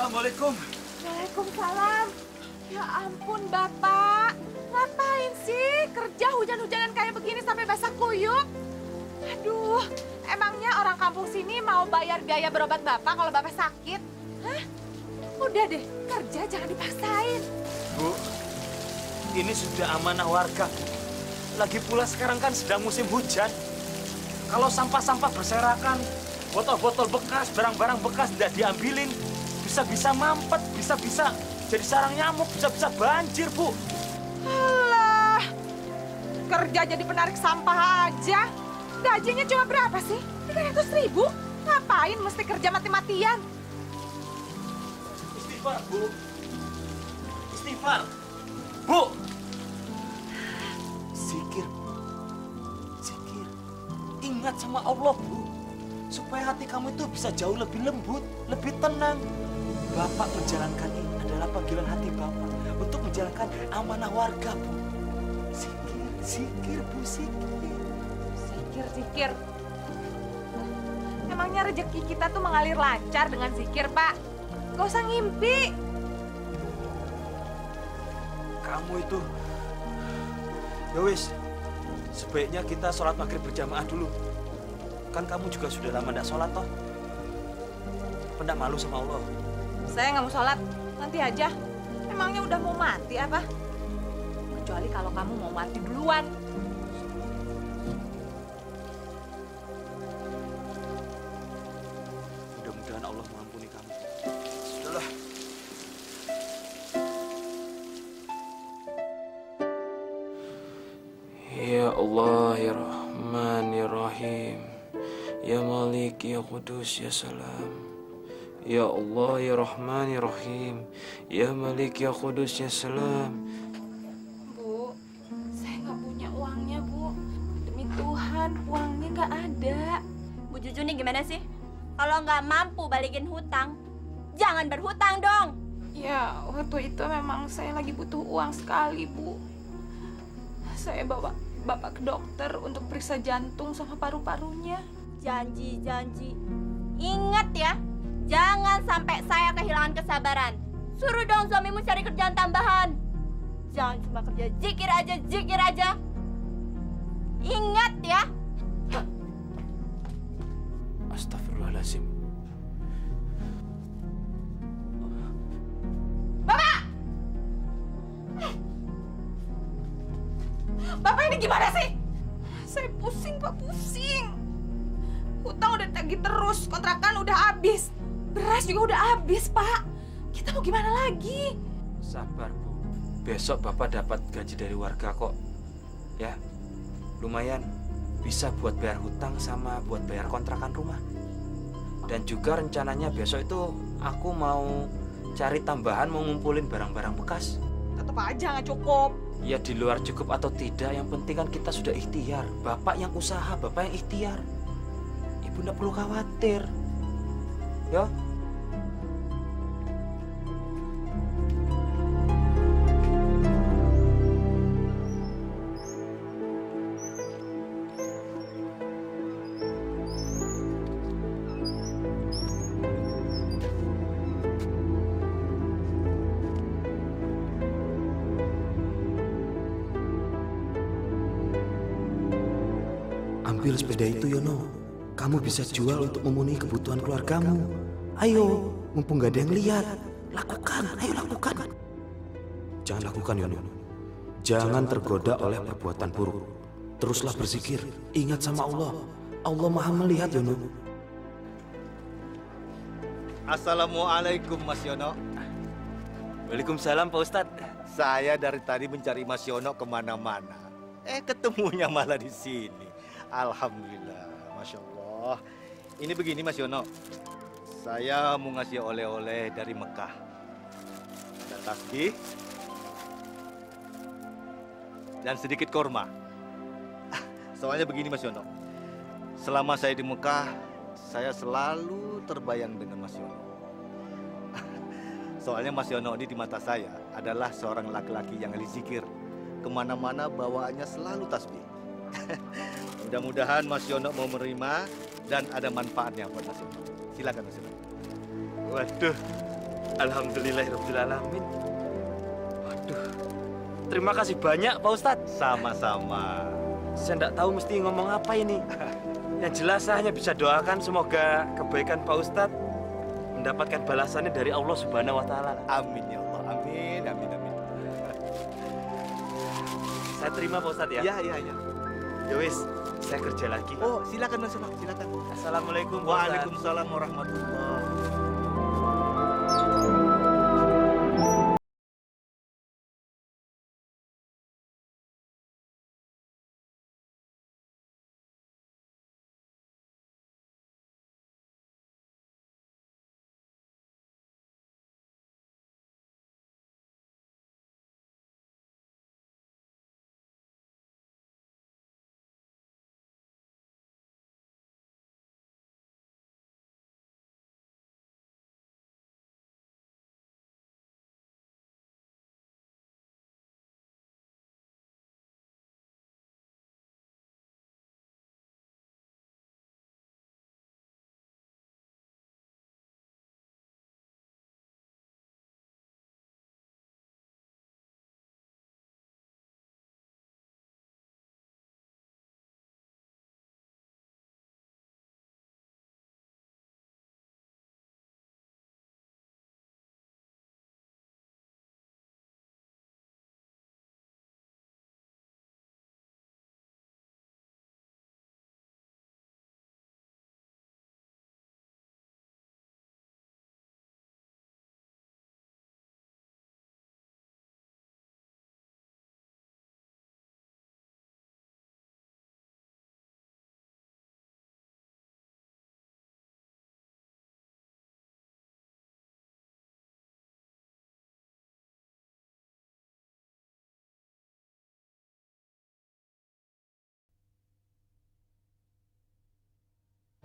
Assalamualaikum. Waalaikumsalam. Ya ampun, Bapak. Ngapain sih kerja hujan-hujanan kayak begini sampai basah kuyup? Aduh, emangnya orang kampung sini mau bayar biaya berobat Bapak kalau Bapak sakit? Hah? Udah deh, kerja jangan dipaksain. Bu, ini sudah amanah warga. Lagi pula sekarang kan sedang musim hujan. Kalau sampah-sampah berserakan, botol-botol bekas, barang-barang bekas tidak diambilin, bisa-bisa mampet, bisa-bisa jadi sarang nyamuk, bisa-bisa banjir, Bu. Alah, kerja jadi penarik sampah aja. Gajinya cuma berapa sih? 300.000? Ngapain mesti kerja mati-matian? Istighfar, Bu. Istighfar. Bu. Zikir. Zikir. Ingat sama Allah, Bu. Supaya hati kamu itu bisa jauh lebih lembut, lebih tenang. Bapak menjalankan ini adalah panggilan hati Bapak untuk menjalankan amanah warga, Bu. Zikir, zikir, Bu, zikir. Zikir. Emangnya rezeki kita tuh mengalir lancar dengan zikir, Pak? Gak usah ngimpi. Kamu itu... Ya wis, sebaiknya kita sholat maghrib berjamaah dulu. Kan kamu juga sudah lama tidak sholat, toh. Pendak malu sama Allah. Saya nggak mau sholat, nanti aja. Emangnya udah mau mati apa? Kecuali kalau kamu mau mati duluan. Mudah-mudahan Allah mengampuni kamu. Sudahlah. Ya Allah, ya Rahman, ya Rahim, ya Malik, ya Qudus, ya Salam. Ya Allah, ya Rahman, ya Rahim, ya Malik, ya Qudus, ya Salam. Bu, saya nggak punya uangnya, Bu. Demi Tuhan, uangnya nggak ada. Bu Juju nih gimana sih? Kalau nggak mampu balikin hutang, jangan berhutang dong. Ya, waktu itu memang saya lagi butuh uang sekali, Bu. Saya bawa Bapak ke dokter untuk periksa jantung sama paru-parunya. Janji. Ingat ya, jangan sampai saya kehilangan kesabaran. Suruh dong suamimu cari kerjaan tambahan. Jangan cuma kerja zikir aja. Ingat ya. Astagfirullahaladzim. Bapak ini gimana sih? Saya pusing, Pak, pusing. Hutang udah tagih terus, kontrakan udah habis. Beras juga udah habis, Pak. Kita mau gimana lagi? Sabar, Bu. Besok Bapak dapat gaji dari warga kok. Ya, lumayan. Bisa buat bayar hutang sama buat bayar kontrakan rumah. Dan juga rencananya besok itu aku mau cari tambahan, mau ngumpulin barang-barang bekas. Tetap aja nggak cukup. Ya di luar cukup atau tidak, yang penting kan kita sudah ikhtiar. Bapak yang usaha, Bapak yang ikhtiar. Ibu nggak perlu khawatir. Ya. Ambil sepeda itu, Yono. Kamu bisa jual untuk memenuhi kebutuhan keluargamu. Ayo, mumpung gak ada yang lihat. Lakukan, ayo lakukan. Jangan lakukan, Yono. Jangan tergoda oleh perbuatan buruk. Teruslah berzikir, ingat sama Allah. Allah Maha melihat, Yono. Assalamualaikum, Mas Yono. Waalaikumsalam, Pak Ustadz. Saya dari tadi mencari Mas Yono kemana-mana. Ketemunya malah di sini. Alhamdulillah, Masya Allah. Ini begini, Mas Yono. Saya mau ngasih oleh-oleh dari Mekah. Ada tasbih dan sedikit korma. Soalnya begini, Mas Yono. Selama saya di Mekah, saya selalu terbayang dengan Mas Yono. Soalnya Mas Yono ini di mata saya adalah seorang laki-laki yang ahli zikir. Kemana-mana bawaannya selalu tasbih. Mudah-mudahan Mas Yono mau menerima dan ada manfaatnya buat Mas Yono. Silakan Mas Yono. Waduh, Alhamdulillahirrahmanirrahim. Waduh, terima kasih banyak Pak Ustadz. Sama-sama. Saya tidak tahu mesti ngomong apa ini. Yang jelas saya hanya bisa doakan semoga kebaikan Pak Ustadz mendapatkan balasannya dari Allah Subhanahu wa Ta'ala. Amin ya Allah. Amin, amin, amin. Saya terima Pak Ustadz ya. Ya, ya, ya. Ya wis, saya kerja lagi. Oh, silakan Mas Yono, silakan. Assalamualaikum Pak Ustadz. Waalaikumsalam warahmatullahi.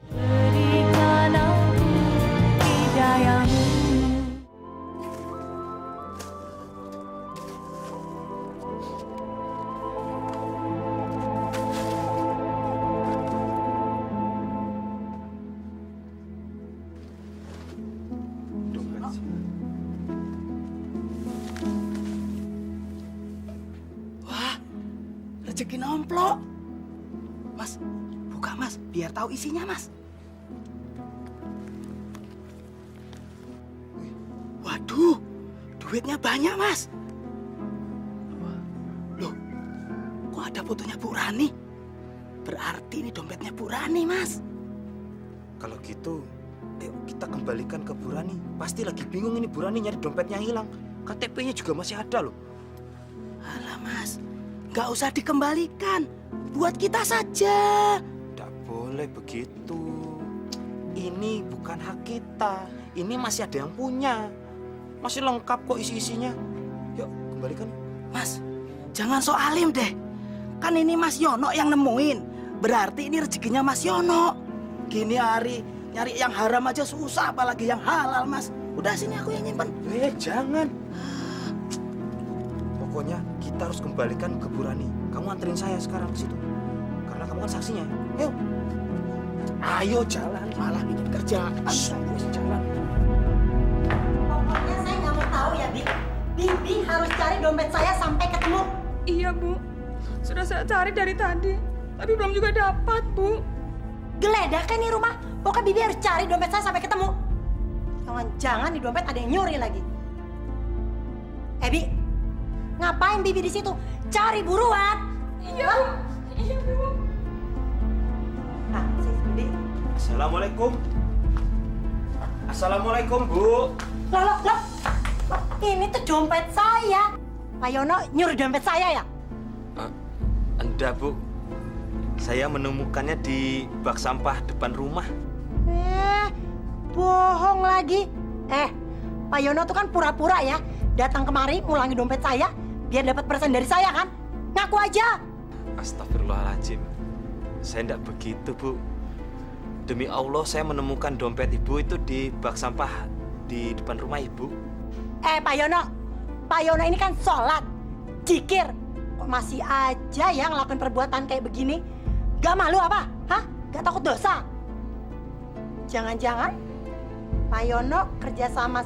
Berikanlah hidayahmu. Dompet sih. Wah, rezeki nomplok. Mas, buka mas, biar tahu isinya mas. Waduh, duitnya banyak mas. Loh, kok ada fotonya Bu Rani? Berarti ini dompetnya Bu Rani mas. Kalau gitu, ayo kita kembalikan ke Bu Rani. Pasti lagi bingung ini Bu Rani nyari dompetnya hilang. KTP-nya juga masih ada loh. Alah mas, nggak usah dikembalikan. Buat kita saja. Tidak boleh begitu. Ini bukan hak kita. Ini masih ada yang punya. Masih lengkap kok isi-isinya. Yuk, kembalikan. Mas, jangan so alim deh. Kan ini Mas Yono yang nemuin. Berarti ini rezekinya Mas Yono. Gini hari nyari yang haram aja susah, apalagi yang halal mas. Udah sini aku yang nyimpen. Jangan. Pokoknya kita harus kembalikan ke Bu Rani. Kamu anterin saya sekarang ke situ. Karena kamu kan saksinya. Ayo. Ayo jalan. Malah bikin kerjaan. Jalan. Pokoknya saya nggak mau tahu ya, Bi. Bibi harus cari dompet saya sampai ketemu. Iya, Bu. Sudah saya cari dari tadi, tapi belum juga dapat, Bu. Geledah kan nih rumah. Pokoknya Bibi harus cari dompet saya sampai ketemu. Jangan-jangan di dompet ada yang nyuri lagi. Bi, ngapain Bibi di situ? Cari buruan. Iya, Bu. Iya, Bu. Nah, sini, Bibi. Assalamualaikum. Assalamualaikum, Bu. Loh, ini tuh dompet saya. Pak Yono nyuri dompet saya ya? Enggak, Bu. Saya menemukannya di bak sampah depan rumah. Bohong lagi. Pak Yono tuh kan pura-pura ya. Datang kemari ngulangi dompet saya biar dapat persen dari saya kan? Ngaku aja. Astagfirullahaladzim. Saya enggak begitu, Bu. Demi Allah, saya menemukan dompet Ibu itu di bak sampah di depan rumah Ibu. Pak Yono ini kan sholat, zikir. Kok masih aja ya ngelakuin perbuatan kayak begini? Gak malu apa? Hah? Gak takut dosa? Jangan-jangan Pak Yono kerja sama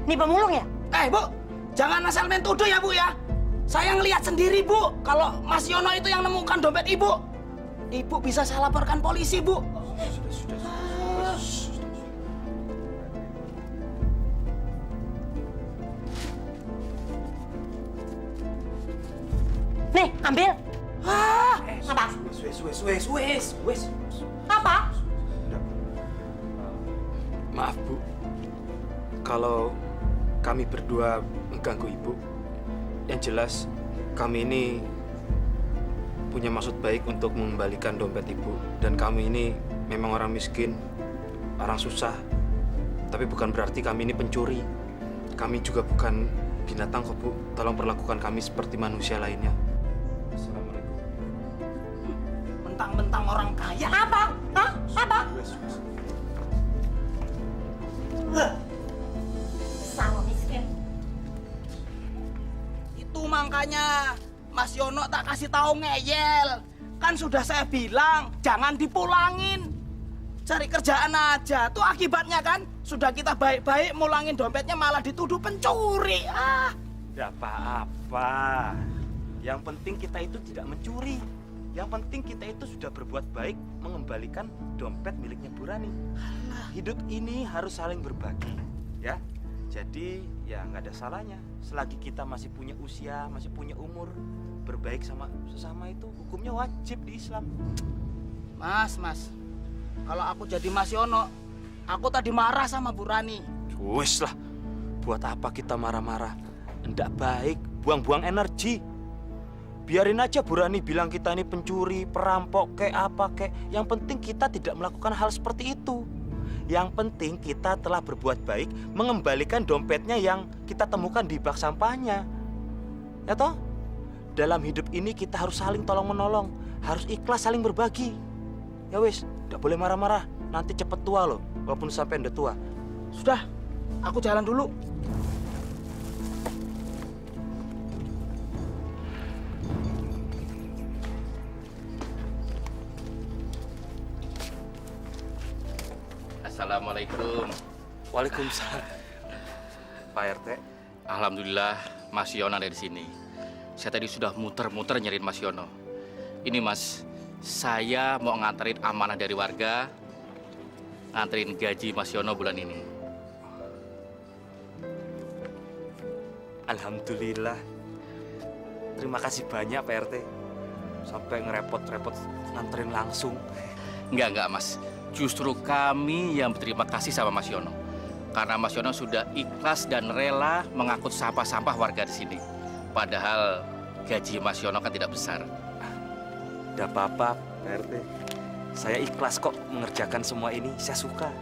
Nih pemulung ya? Bu, jangan asal main tuduh ya Bu ya. Saya ngelihat sendiri Bu, kalau Mas Yono itu yang nemukan dompet Ibu. Ibu bisa saya laporkan polisi Bu. Nih, ambil. Apa? Wes. Apa? Maaf Bu, kalau kami berdua mengganggu Ibu. Yang jelas kami ini punya maksud baik untuk mengembalikan dompet Ibu. Dan kami ini memang orang miskin, orang susah. Tapi bukan berarti kami ini pencuri. Kami juga bukan binatang kok Bu. Tolong perlakukan kami seperti manusia lainnya. Assalamualaikum. Mentang-mentang orang kaya. Apa? Hah? Apa? Sama miskin. Itu makanya Mas Yono tak kasih tahu ngeyel. Kan sudah saya bilang jangan dipulangin. Cari kerjaan aja. Tuh akibatnya kan. Sudah kita baik-baik mulangin dompetnya malah dituduh pencuri. Tidak apa-apa. Yang penting kita itu tidak mencuri. Yang penting kita itu sudah berbuat baik mengembalikan dompet miliknya Bu Rani. Hidup ini harus saling berbagi, ya. Jadi ya nggak ada salahnya. Selagi kita masih punya usia, masih punya umur, berbaik sama sesama itu hukumnya wajib di Islam. Mas. Kalau aku jadi Mas Yono, aku tadi marah sama Bu Rani. Wes lah, buat apa kita marah-marah? Ndak baik, buang-buang energi. Biarin aja Bu Rani bilang kita ini pencuri, perampok, kayak apa kayak. Yang penting kita tidak melakukan hal seperti itu. Yang penting kita telah berbuat baik mengembalikan dompetnya yang kita temukan di bak sampahnya. Ya toh? Dalam hidup ini kita harus saling tolong-menolong, harus ikhlas saling berbagi. Ya wis, tidak boleh marah-marah. Nanti cepet tua loh, walaupun sampai udah tua. Sudah, aku jalan dulu. Assalamualaikum. Waalaikumsalam. Pak RT. Alhamdulillah Mas Yono ada di sini. Saya tadi sudah muter-muter nyariin Mas Yono. Ini Mas, saya mau nganterin amanah dari warga, nganterin gaji Mas Yono bulan ini. Alhamdulillah. Terima kasih banyak Pak RT. Sampai ngerepot-repot nganterin langsung. Enggak Mas. Justru kami yang berterima kasih sama Mas Yono. Karena Mas Yono sudah ikhlas dan rela mengangkut sampah-sampah warga di sini. Padahal gaji Mas Yono kan tidak besar. Tidak apa-apa Pak RT. Saya ikhlas kok mengerjakan semua ini. Saya suka.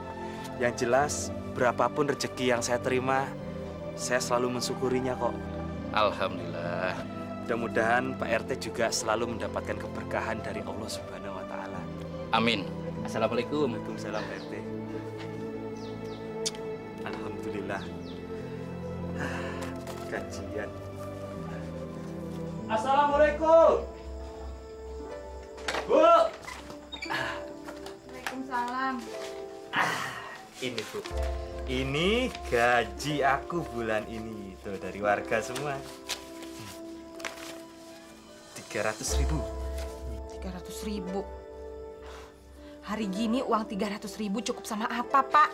Yang jelas berapapun rezeki yang saya terima, saya selalu mensyukurinya kok. Alhamdulillah. Mudah-mudahan Pak RT juga selalu mendapatkan keberkahan dari Allah Subhanahu wa Ta'ala. Amin. Assalamualaikum. Waalaikumsalam Pak RT. Alhamdulillah. Gajian. Assalamualaikum. Bu. Waalaikumsalam. Ini Bu. Ini gaji aku bulan ini. Tuh dari warga semua. 300.000. 300.000. Hari gini uang 300.000 cukup sama apa, Pak?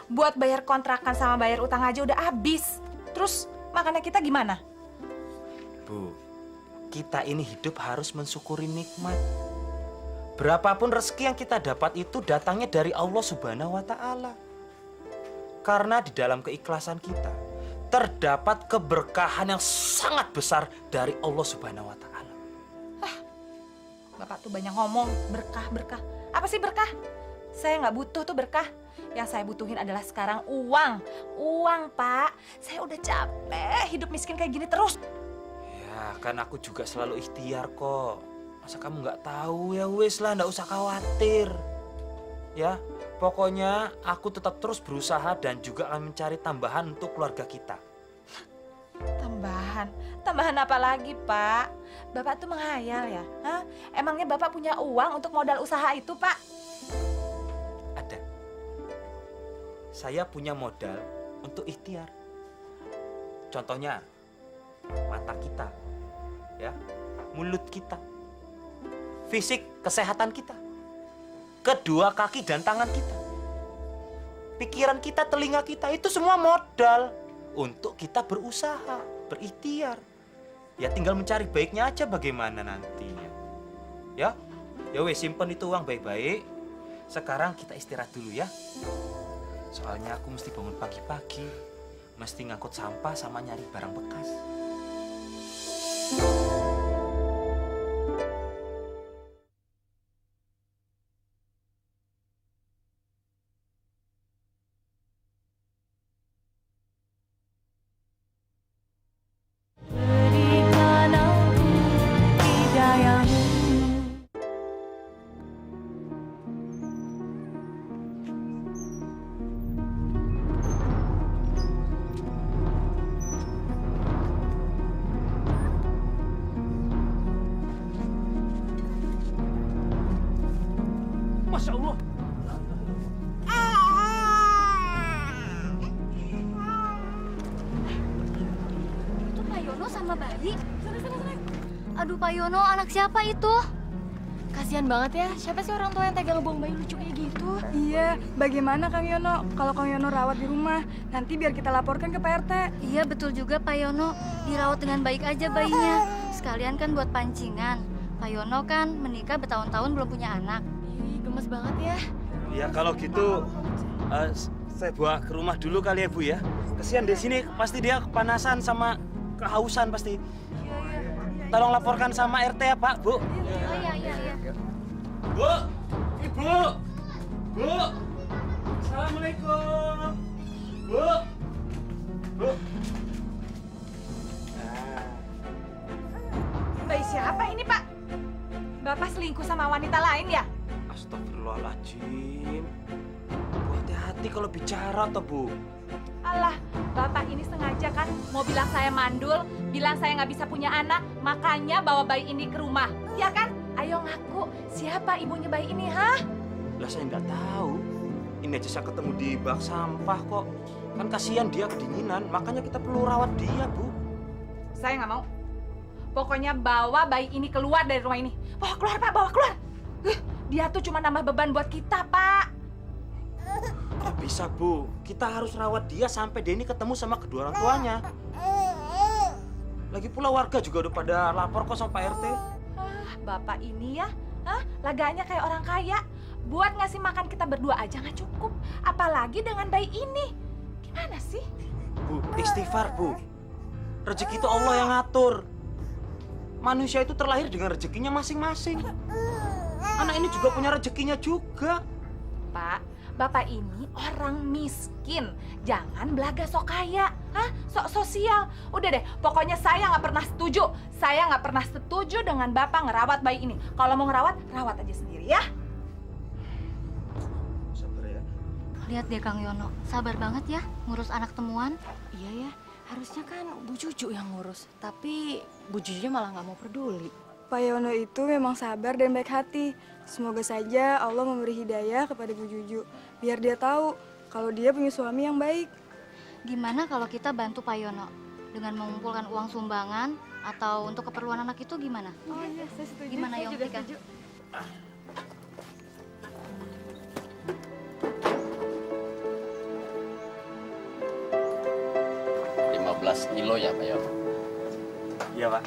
Buat bayar kontrakan sama bayar utang aja udah habis. Terus makannya kita gimana? Bu, kita ini hidup harus mensyukuri nikmat. Berapapun rezeki yang kita dapat itu datangnya dari Allah Subhanahu wa Ta'ala. Karena di dalam keikhlasan kita terdapat keberkahan yang sangat besar dari Allah Subhanahu wa Ta'ala. Bapak tuh banyak ngomong, berkah. Apa sih berkah? Saya nggak butuh tuh berkah. Yang saya butuhin adalah sekarang uang. Uang, Pak. Saya udah capek hidup miskin kayak gini terus. Ya, kan aku juga selalu ikhtiar kok. Masa kamu nggak tahu? Ya wis lah, nggak usah khawatir. Ya, pokoknya aku tetap terus berusaha dan juga akan mencari tambahan untuk keluarga kita. Tambahan? Tambahan apa lagi, Pak? Bapak tuh menghayal ya? Hah? Emangnya Bapak punya uang untuk modal usaha itu, Pak? Ada. Saya punya modal untuk ikhtiar. Contohnya, mata kita, ya, mulut kita, fisik, kesehatan kita, kedua kaki dan tangan kita, pikiran kita, telinga kita, itu semua modal untuk kita berusaha, berikhtiar. Ya tinggal mencari baiknya aja bagaimana nanti. Ya, wes simpen itu uang baik-baik. Sekarang kita istirahat dulu ya. Soalnya aku mesti bangun pagi-pagi, mesti ngangkut sampah sama nyari barang bekas. Masya Allah. Itu Pak Yono sama bayi. Sana. Aduh Pak Yono, anak siapa itu? Kasihan banget ya, siapa sih orang tua yang tega ngebuang bayi lucu kayak gitu? Iya, bagaimana Kang Yono? Kalau Kang Yono rawat di rumah, nanti biar kita laporkan ke Pak RT. Iya betul juga Pak Yono, dirawat dengan baik aja bayinya. Sekalian kan buat pancingan. Pak Yono kan menikah bertahun-tahun belum punya anak. Ih, gemes banget ya. Ya kalau gitu, saya bawa ke rumah dulu kali ya Bu ya. Kesian di sini pasti dia kepanasan sama kehausan pasti. Tolong laporkan sama RT ya Pak, Bu. Oh iya. Bu, Ibu, Bu, Assalamualaikum, Bu. Bayi siapa ini, Pak? Bapak selingkuh sama wanita lain ya? Astagfirullahaladzim. Bu, hati-hati kalau bicara toh Bu. Alah, Bapak ini sengaja kan mau bilang saya mandul, bilang saya nggak bisa punya anak, makanya bawa bayi ini ke rumah. Ya kan? Ayo ngaku, siapa ibunya bayi ini, hah? Lah saya nggak tahu. Ini aja saya ketemu di bak sampah kok. Kan kasihan dia kedinginan, makanya kita perlu rawat dia, Bu. Saya nggak mau. Pokoknya bawa bayi ini keluar dari rumah ini. Bawa keluar, Pak, bawa keluar. Dia tuh cuma nambah beban buat kita, Pak. Nggak bisa, Bu. Kita harus rawat dia sampai dia ini ketemu sama kedua orang tuanya. Lagi pula warga juga udah pada lapor kok sama Pak RT. Bapak ini ya, laganya kayak orang kaya. Buat ngasih makan kita berdua aja nggak cukup. Apalagi dengan bayi ini. Gimana sih? Bu, istighfar, Bu. Rezeki itu Allah yang ngatur. Manusia itu terlahir dengan rezekinya masing-masing. Anak ini juga punya rezekinya juga. Pak, Bapak ini orang miskin. Jangan belaga sok kaya, sok sosial. Udah deh, pokoknya saya nggak pernah setuju. Saya nggak pernah setuju dengan Bapak ngerawat bayi ini. Kalau mau ngerawat, rawat aja sendiri ya. Sabar ya. Lihat deh Kang Yono, sabar banget ya ngurus anak temuan. Iya ya, harusnya kan Bu Juju yang ngurus. Tapi Bu Jujunya malah nggak mau peduli. Pak Yono itu memang sabar dan baik hati. Semoga saja Allah memberi hidayah kepada Bu Juju. Biar dia tahu kalau dia punya suami yang baik. Gimana kalau kita bantu Pak Yono dengan mengumpulkan uang sumbangan atau untuk keperluan anak itu gimana? Oh iya, saya setuju. Gimana Saya Yong juga Tika? setuju. 15 kilo ya Pak Yono? Iya Pak.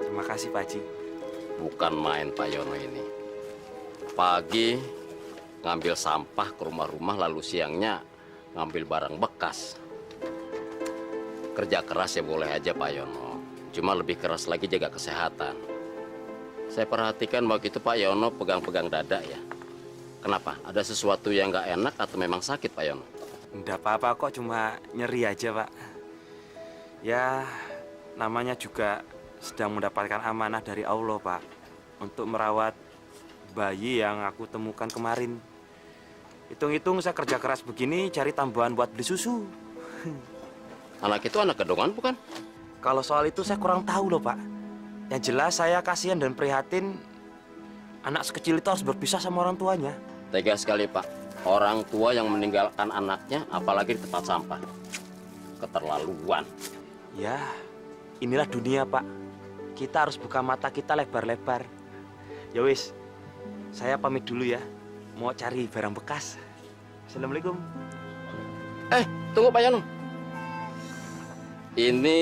Terima kasih Pak Haji. Bukan main Pak Yono ini. Pagi ngambil sampah ke rumah-rumah, lalu siangnya ngambil barang bekas. Kerja keras ya boleh aja Pak Yono. Cuma lebih keras lagi jaga kesehatan. Saya perhatikan waktu itu Pak Yono pegang-pegang dada ya. Kenapa? Ada sesuatu yang nggak enak atau memang sakit Pak Yono? Nggak apa-apa kok, cuma nyeri aja Pak. Ya, namanya juga sedang mendapatkan amanah dari Allah Pak. Untuk merawat bayi yang aku temukan kemarin. Hitung-hitung saya kerja keras begini cari tambahan buat beli susu. Anak itu anak gedongan bukan? Kalau soal itu saya kurang tahu loh Pak. Yang jelas saya kasihan dan prihatin anak sekecil itu harus berpisah sama orang tuanya. Tega sekali Pak. Orang tua yang meninggalkan anaknya, apalagi di tempat sampah. Keterlaluan. Ya, inilah dunia, Pak. Kita harus buka mata kita lebar-lebar. Ya wis, saya pamit dulu ya. Mau cari barang bekas. Assalamualaikum. Tunggu Pak Yono. Ini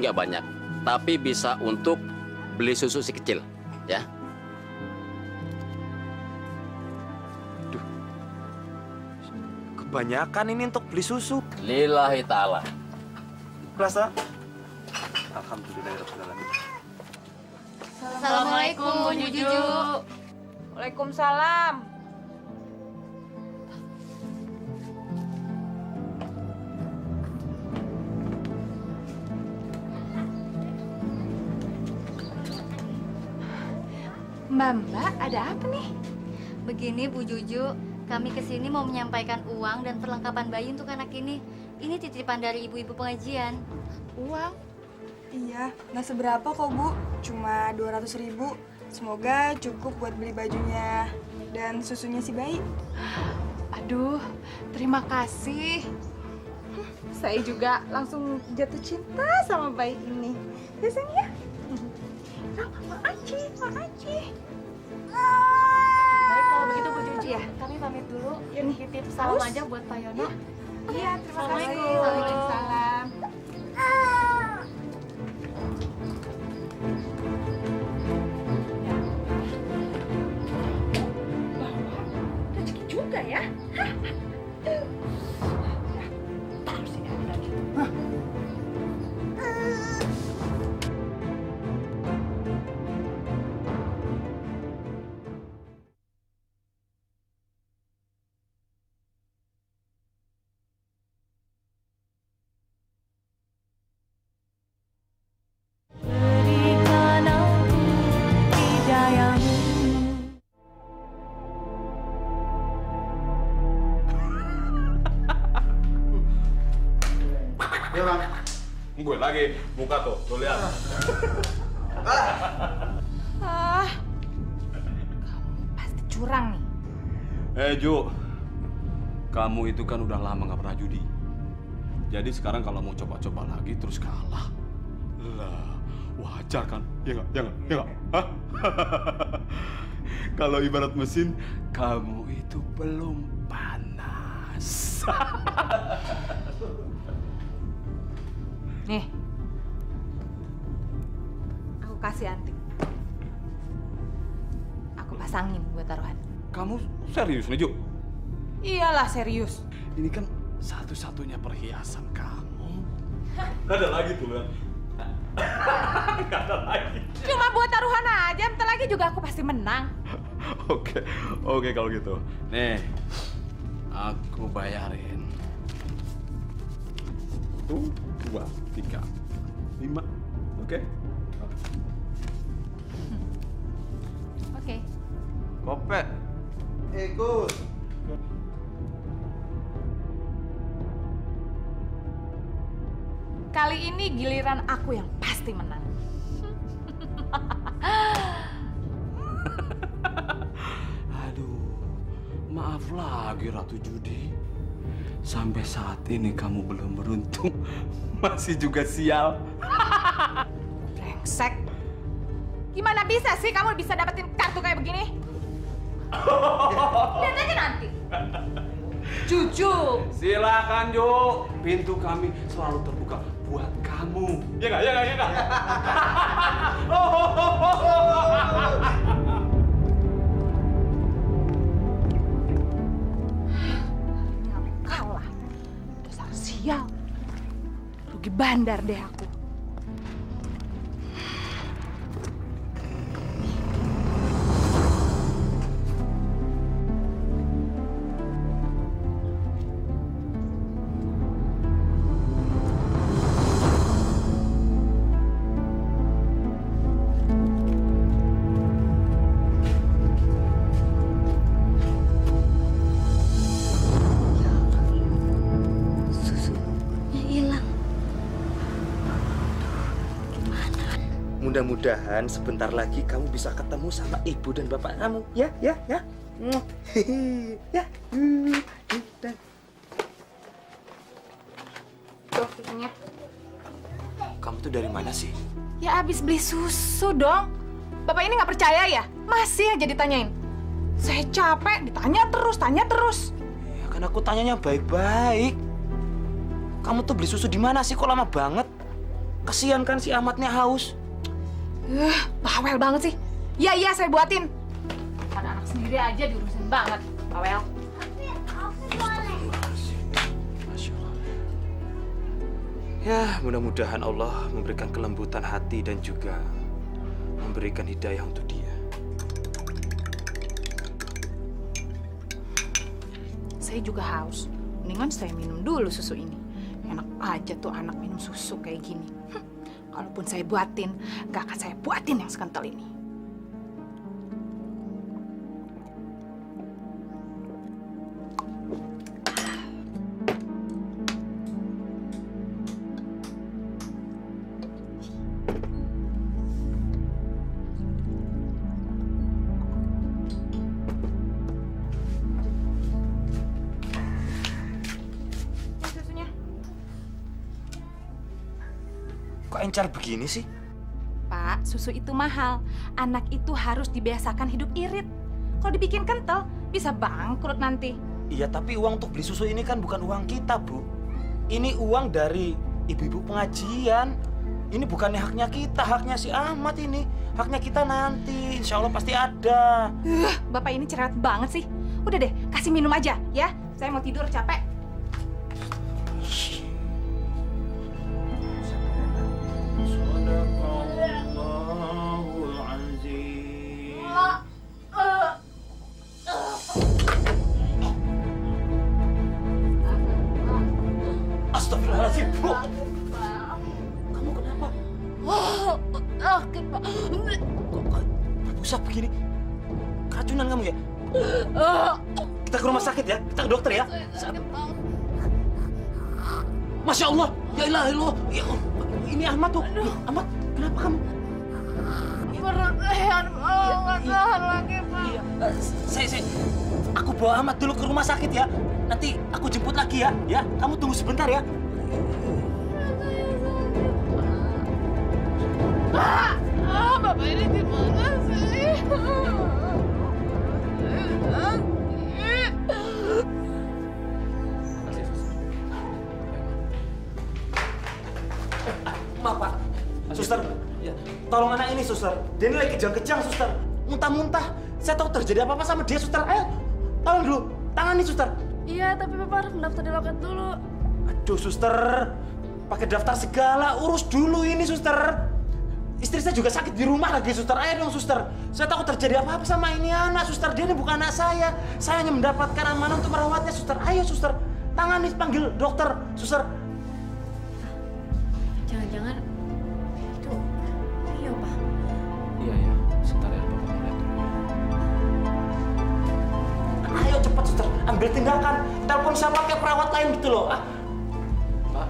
nggak banyak, tapi bisa untuk beli susu si kecil, ya. Kebanyakan ini untuk beli susu. Lillahi ta'ala. Rasa? Alhamdulillahirrahmanirrahim. Assalamualaikum, Bu Juju. Waalaikumsalam. Mbak, ada apa nih? Begini Bu Juju, kami kesini mau menyampaikan uang dan perlengkapan bayi untuk anak ini. Ini titipan dari ibu-ibu pengajian. Uang? Iya, nggak seberapa kok Bu, cuma 200.000. Semoga cukup buat beli bajunya dan susunya si bayi. Aduh, terima kasih. Saya juga langsung jatuh cinta sama bayi ini. Ya, sayang ya? Makasih. Baik, kalau begitu Bu Juju, Ya. kami pamit dulu. Ya nih. Titip salam aja buat Pak Yono. Iya, terima kasih. Assalamualaikum. Waalaikumsalam. Rezeki juga ya. Taruh sini ada lagi. Ya bang, gue lagi buka tuh, tuh lihat. Kamu pasti curang nih. Ju, kamu itu kan udah lama nggak pernah judi. Jadi sekarang kalau mau coba-coba lagi terus kalah, lah wajar kan? Ya nggak, ya nggak, ya nggak? Hah? Kalau ibarat mesin, kamu itu belum panas. Nih, aku kasih anting. Aku pasangin buat taruhan. Kamu serius nih, Ju? Iyalah serius. Ini kan satu-satunya perhiasan kamu. Nggak ada lagi tuh, kan? Nggak ada lagi. Cuma buat taruhan aja, bentar lagi juga aku pasti menang. Oke kalau gitu. Nih, aku bayarin. 1, 2, 3, 5. Oke? Oke. Kopek. Ikut. Kali ini giliran aku yang pasti menang. Aduh, maaf lagi Ratu Judi. Sampai saat ini kamu belum beruntung. Masih juga sial. Brengsek. Gimana bisa sih kamu bisa dapetin kartu kayak begini? Lihat aja nanti. Juju. Silakan, Ju. Pintu kami selalu terbuka buat kamu. Ya nggak, ya nggak, ya nggak. Kalah. Dasar sial. Rugi bandar deh aku. Susunya hilang. mudah-mudahan sebentar lagi kamu bisa ketemu sama ibu dan bapak kamu. Ya. Ya. Tuh susunya. Kamu tuh dari mana sih? Ya abis beli susu dong. Bapak ini nggak percaya ya? Masih aja ditanyain. Saya capek ditanya terus. Ya kan aku tanyanya baik-baik. Kamu tuh beli susu di mana sih? Kok lama banget? Kasihan kan si Ahmadnya haus. Bawel banget sih. Iya saya buatin. Ada anak sendiri aja diurusin banget. Bawel. Ya, mudah-mudahan Allah memberikan kelembutan hati dan juga memberikan hidayah untuk dia. Saya juga haus. Mendingan saya minum dulu susu ini. Enak aja tuh anak minum susu kayak gini. Kalaupun saya buatin, gak akan saya buatin yang sekental ini. Kok encer begini sih? Pak, susu itu mahal. Anak itu harus dibiasakan hidup irit. Kalau dibikin kental, bisa bangkrut nanti. Iya, tapi uang untuk beli susu ini kan bukan uang kita, Bu. Ini uang dari ibu-ibu pengajian. Ini bukannya haknya kita, haknya si Ahmad ini. Haknya kita nanti, insya Allah pasti ada. Bapak ini cerewet banget sih. Udah deh, kasih minum aja ya. Saya mau tidur, capek. Astagfirullahaladzim, Bu. Kamu kenapa? Sakit, Pak. Kok berbusa begini? Keracunan kamu ya? Kita ke rumah sakit ya? Kita ke dokter ya? Masya Allah, ya ilah, ya Allah. Ini Ahmad tuh. Ahmad, kenapa kamu? Perut saya nggak tahan lagi, Pak. Aku bawa Ahmad dulu ke rumah sakit ya. Nanti aku jemput lagi ya. Ya, kamu tunggu sebentar ya. Pak, Bapak ini gimana sih? Maaf, Pak. Suster, tolong anak ini, suster. Dia ini lagi kejang-kejang, suster. Muntah-muntah. Saya tahu terjadi apa-apa sama dia, suster. Ayo, tolong dulu. Tangani, suster. Iya, tapi Bapak harus mendaftar di loket dulu. Aduh, suster. Pakai daftar segala. Urus dulu ini, suster. Istri saya juga sakit di rumah lagi, suster. Ayo dong, suster. Saya takut terjadi apa-apa sama ini anak, suster. Dia ini bukan anak saya. Saya hanya mendapatkan amanah untuk merawatnya, suster. Ayo, suster. Tangani, panggil dokter, suster. Jangan-jangan itu Rio, Pak. Iya, sebentar ya, Bapak mau lihat dulu. Ayo cepat, suster. Ambil tindakan. Telepon siapa kayak perawat lain gitu loh. Pak,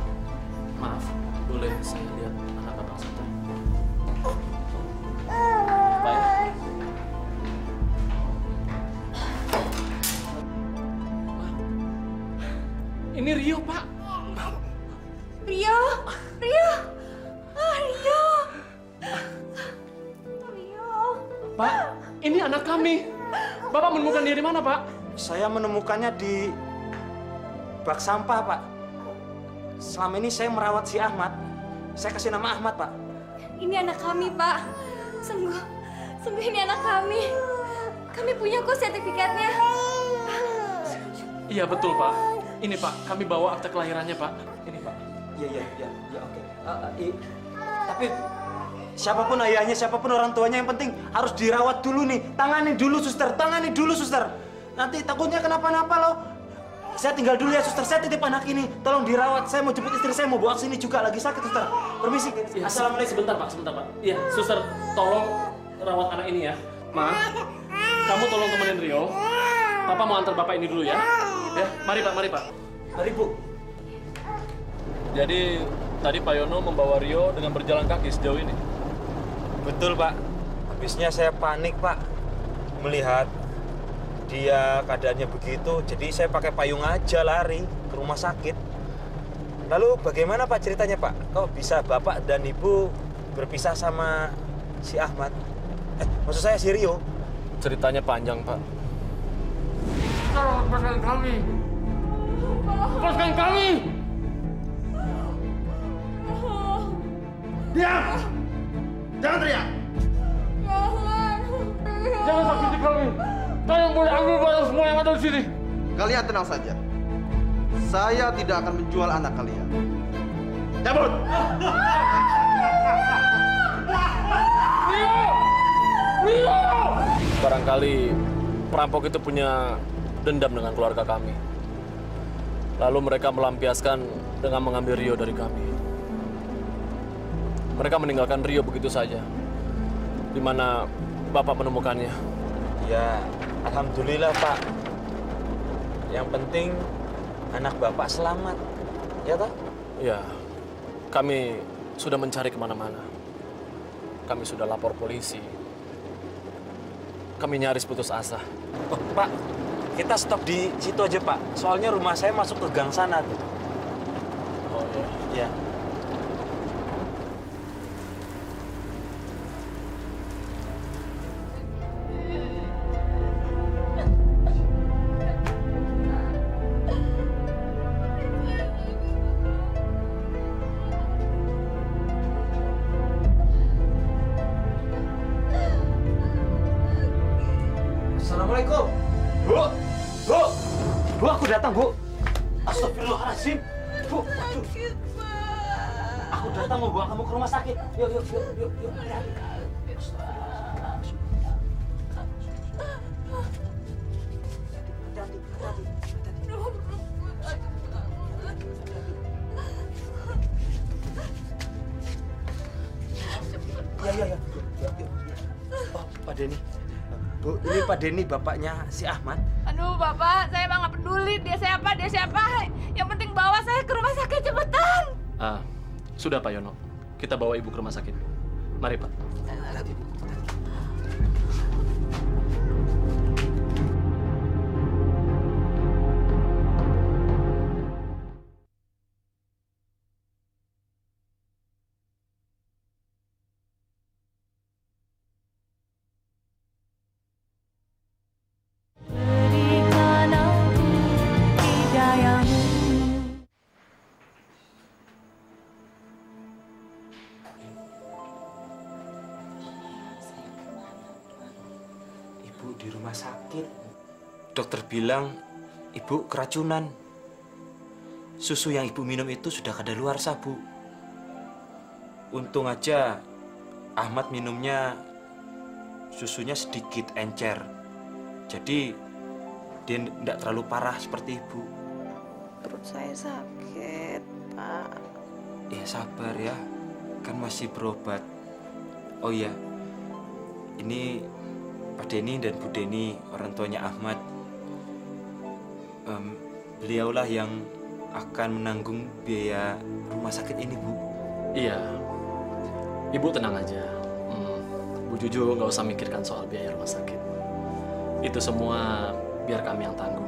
maaf. Boleh saya lihat anak Bapak sebentar? Baik. Ini Rio, Pak. Rio. Pak, ini anak kami. Bapak menemukan dia di mana, Pak? Saya menemukannya di bak sampah, Pak. Selama ini saya merawat si Ahmad. Saya kasih nama Ahmad, Pak. Ini anak kami, Pak. Sungguh ini anak kami. Kami punya kok sertifikatnya. Iya, betul, Pak. Ini, Pak, kami bawa akte kelahirannya, Pak. Ini, Pak. Iya, oke. Tapi siapapun ayahnya, siapapun orang tuanya, yang penting harus dirawat dulu nih. Tangani dulu, suster. Nanti takutnya kenapa-napa loh. Saya tinggal dulu ya, suster. Saya titip anak ini. Tolong dirawat. Saya mau jemput istri saya, mau bawa sini juga. Lagi sakit, suster. Permisi. Ya, Assalamualaikum. sebentar, Pak. Iya, suster, tolong rawat anak ini ya. Ma, kamu tolong temenin Rio. Papa mau antar Bapak ini dulu ya. Ya, mari, Pak. Mari, Bu. Jadi, tadi Pak Yono membawa Rio dengan berjalan kaki sejauh ini. Betul, Pak. Habisnya saya panik, Pak. Melihat dia keadaannya begitu, jadi saya pakai payung aja lari ke rumah sakit. Lalu bagaimana Pak ceritanya, Pak? Kok bisa Bapak dan Ibu berpisah sama si Ahmad? Maksud saya si Rio. Ceritanya panjang, Pak. Tolong lepaskan kami. Lepaskan kami. Diam! Jangan teriak! Jangan sakiti kami. Kalian boleh ambil barang semua yang ada di sini. Kalian tenang saja. Saya tidak akan menjual anak kalian. Cabut! Rio! Barangkali perampok itu punya dendam dengan keluarga kami. Lalu mereka melampiaskan dengan mengambil Rio dari kami. Mereka meninggalkan Rio begitu saja. Di mana Bapak menemukannya? Ya, alhamdulillah, Pak. Yang penting anak Bapak selamat. Ya, toh? Ya, kami sudah mencari kemana-mana. Kami sudah lapor polisi. Kami nyaris putus asa. Oh, Pak, kita stop di situ aja, Pak. Soalnya rumah saya masuk ke gang sana tuh. Oh, Ya. ya. Assalamualaikum. Bu, aku datang, Bu. Astagfirullahaladzim. Bu, aduh. Aku datang mau bawa kamu ke rumah sakit. Yuk. Ya. Oh, Pak Denny. Bu, ini Pak Denny, bapaknya si Ahmad. Aduh, Bapak, saya emang nggak peduli dia siapa. Yang penting bawa saya ke rumah sakit cepetan. Sudah Pak Yono. Kita bawa Ibu ke rumah sakit. Mari, Pak. Di rumah sakit. Dokter bilang ibu keracunan. Susu yang ibu minum itu sudah kadaluarsa, Bu. Untung aja Ahmad minumnya susunya sedikit encer. Jadi dia tidak terlalu parah seperti ibu. Perut saya sakit, Pak. Ya sabar ya, kan masih berobat. Oh iya, ini Pak Denny dan Bu Denny, orang tuanya Ahmad. Beliaulah yang akan menanggung biaya rumah sakit ini, Bu. Iya. Ibu tenang aja. Bu Juju nggak usah mikirkan soal biaya rumah sakit. Itu semua biar kami yang tanggung.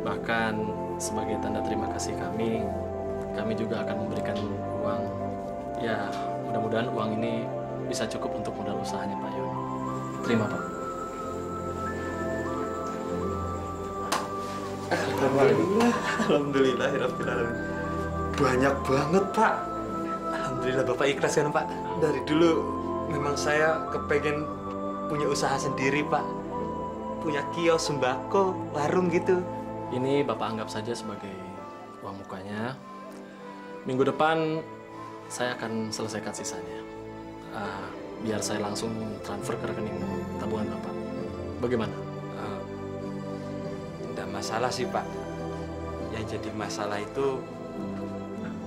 Bahkan sebagai tanda terima kasih kami juga akan memberikan uang. Ya, mudah-mudahan uang ini bisa cukup untuk modal usahanya Pak Yono. Terima, Pak. Alhamdulillah, banyak banget, Pak. Alhamdulillah Bapak ikhlas kan, Pak. Dari dulu memang saya kepengen punya usaha sendiri, Pak. Punya kios sembako, warung gitu. Ini Bapak anggap saja sebagai uang mukanya. Minggu depan saya akan selesaikan sisanya. Biar saya langsung transfer ke rekening tabungan Bapak. Bagaimana? Tidak masalah sih, Pak. Yang jadi masalah itu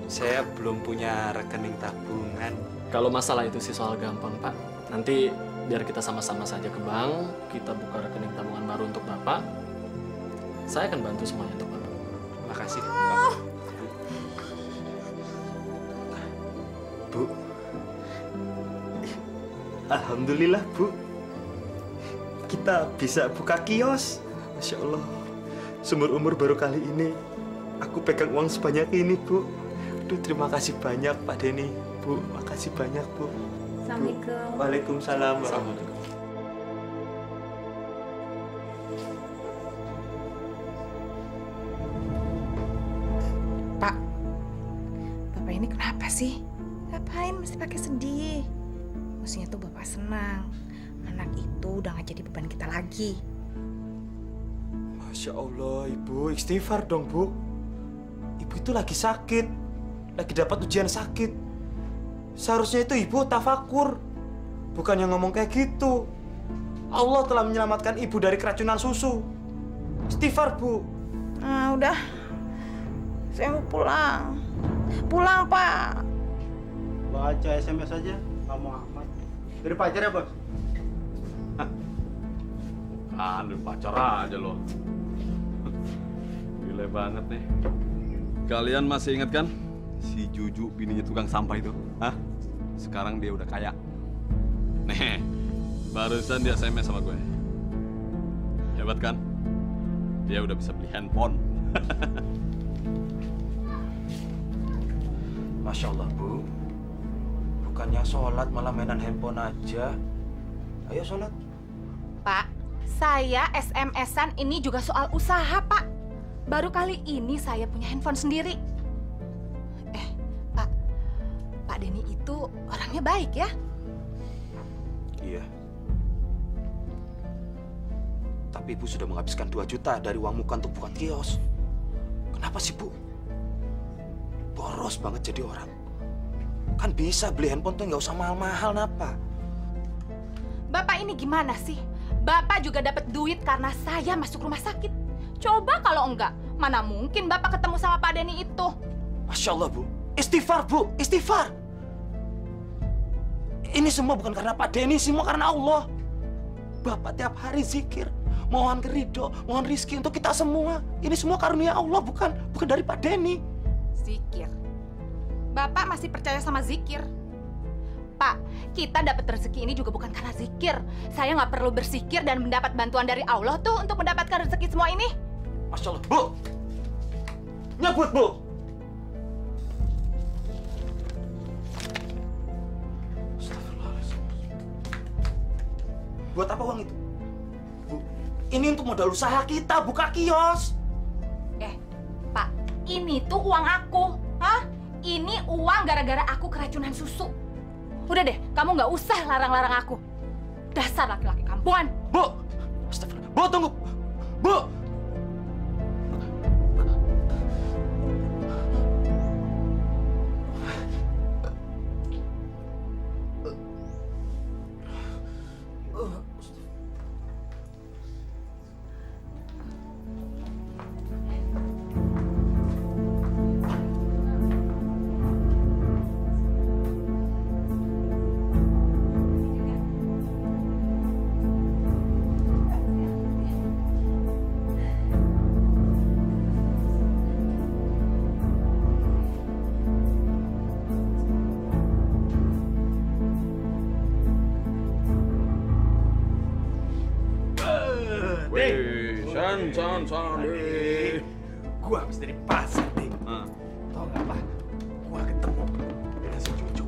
saya belum punya rekening tabungan. Kalau masalah itu sih soal gampang, Pak. Nanti biar kita sama-sama saja ke bank, kita buka rekening tabungan baru untuk Bapak. Saya akan bantu semuanya untuk Bapak. Makasih, Pak. Bu. Alhamdulillah, Bu. Kita bisa buka kios. Masya Allah. Seumur-umur baru kali ini aku pegang uang sebanyak ini, Bu. Aduh, terima kasih banyak, Pak Denny. Bu, makasih banyak, Bu. Assalamualaikum. Waalaikumsalam warahmatullahi. Pak, Bapak ini kenapa sih? Ngapain mesti pakai sedih? Mestinya tuh Bapak senang. Anak itu udah gak jadi beban kita lagi. Masya Allah, Ibu. Istighfar dong, Bu. Ibu itu lagi sakit. Lagi dapat ujian sakit. Seharusnya itu Ibu tafakur. Bukan yang ngomong kayak gitu. Allah telah menyelamatkan Ibu dari keracunan susu. Istighfar, Bu. Nah, udah. Saya mau pulang. Pulang, Pak. Baca SMS aja, kamu amat. Dari pacar ya, Bos? Kan, dari pacar aja loh. Gila banget nih. Kalian masih ingat kan? Si Juju, bininya tukang sampah itu. Hah? Sekarang dia udah kaya. Nih, barusan dia SMS sama gue. Hebat kan? Dia udah bisa beli handphone. Masya Allah, Bu. Bukannya sholat malah mainan handphone aja. Ayo sholat. Pak, saya SMS-an ini juga soal usaha, Pak. Baru kali ini saya punya handphone sendiri. Pak Denny itu orangnya baik ya? Iya. Tapi Ibu sudah menghabiskan 2 juta dari uang muka untuk buka kios. Kenapa sih, Bu? Boros banget jadi orang. Kan bisa beli handphone tuh nggak usah mahal-mahal, napa? Bapak ini gimana sih? Bapak juga dapat duit karena saya masuk rumah sakit. Coba kalau enggak, mana mungkin Bapak ketemu sama Pak Denny itu? Masya Allah, Bu. Istighfar, Bu. Istighfar. Ini semua bukan karena Pak Denny, semua karena Allah. Bapak tiap hari zikir, mohon keridho, mohon rizki untuk kita semua. Ini semua karunia Allah, bukan dari Pak Denny. Zikir. Bapak masih percaya sama zikir? Pak, kita dapat rezeki ini juga bukan karena zikir. Saya nggak perlu berzikir dan mendapat bantuan dari Allah tuh untuk mendapatkan rezeki semua ini. Masya Allah, Bu. Nyebut, Bu. Buat apa uang itu? Bu, ini untuk modal usaha kita, buka kios. Pak, ini tuh uang aku. Hah? Ini uang gara-gara aku keracunan susu. Udah deh, kamu nggak usah larang-larang aku. Dasar laki-laki kampungan. Bu! Astagfirullah. Bu, tunggu. Bu! Gua habis dari pasar, Ding. Tau gak apa? Gua ketemu dengan si Cucu.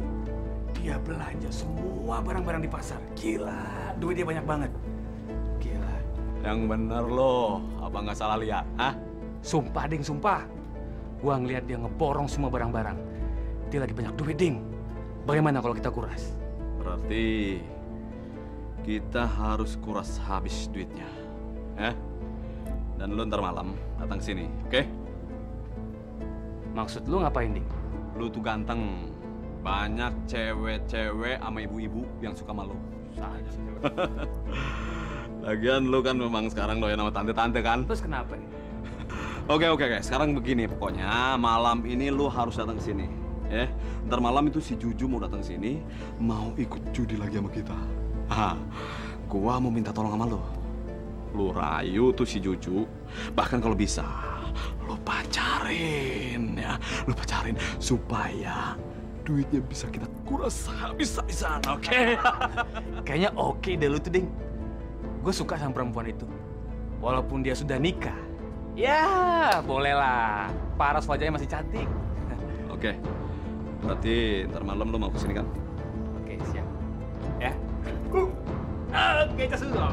Dia belanja semua barang-barang di pasar. Gila, duit dia banyak banget. Gila. Yang bener loh, apa nggak salah lihat? Hah? Sumpah, Ding, sumpah. Gua ngeliat dia ngeborong semua barang-barang. Dia lagi banyak duit, Ding. Bagaimana kalau kita kuras? Berarti kita harus kuras habis duitnya. Dan lu ntar malam datang sini, oke? Maksud lu ngapain, Ding? Lu tuh ganteng. Banyak cewek-cewek sama ibu-ibu yang suka sama lu. Lagian lu kan memang sekarang doyan sama tante-tante kan? Terus kenapa nih? Oke. Sekarang begini pokoknya, malam ini lu harus datang ke sini. Ntar malam itu si Juju mau datang sini, mau ikut judi lagi sama kita. Gua mau minta tolong sama lu. Lu rayu tuh si Juju, bahkan kalau bisa lu pacarin ya, supaya duitnya bisa kita kuras habis-habisan, oke? Kayaknya oke deh lu tuh, Ding. Gue suka sama perempuan itu. Walaupun dia sudah nikah. Ya, bolehlah. Paras wajahnya masih cantik. Oke. Berarti ntar malam lo mau kesini kan? Oke, siap. Ya. Oke, Casulo.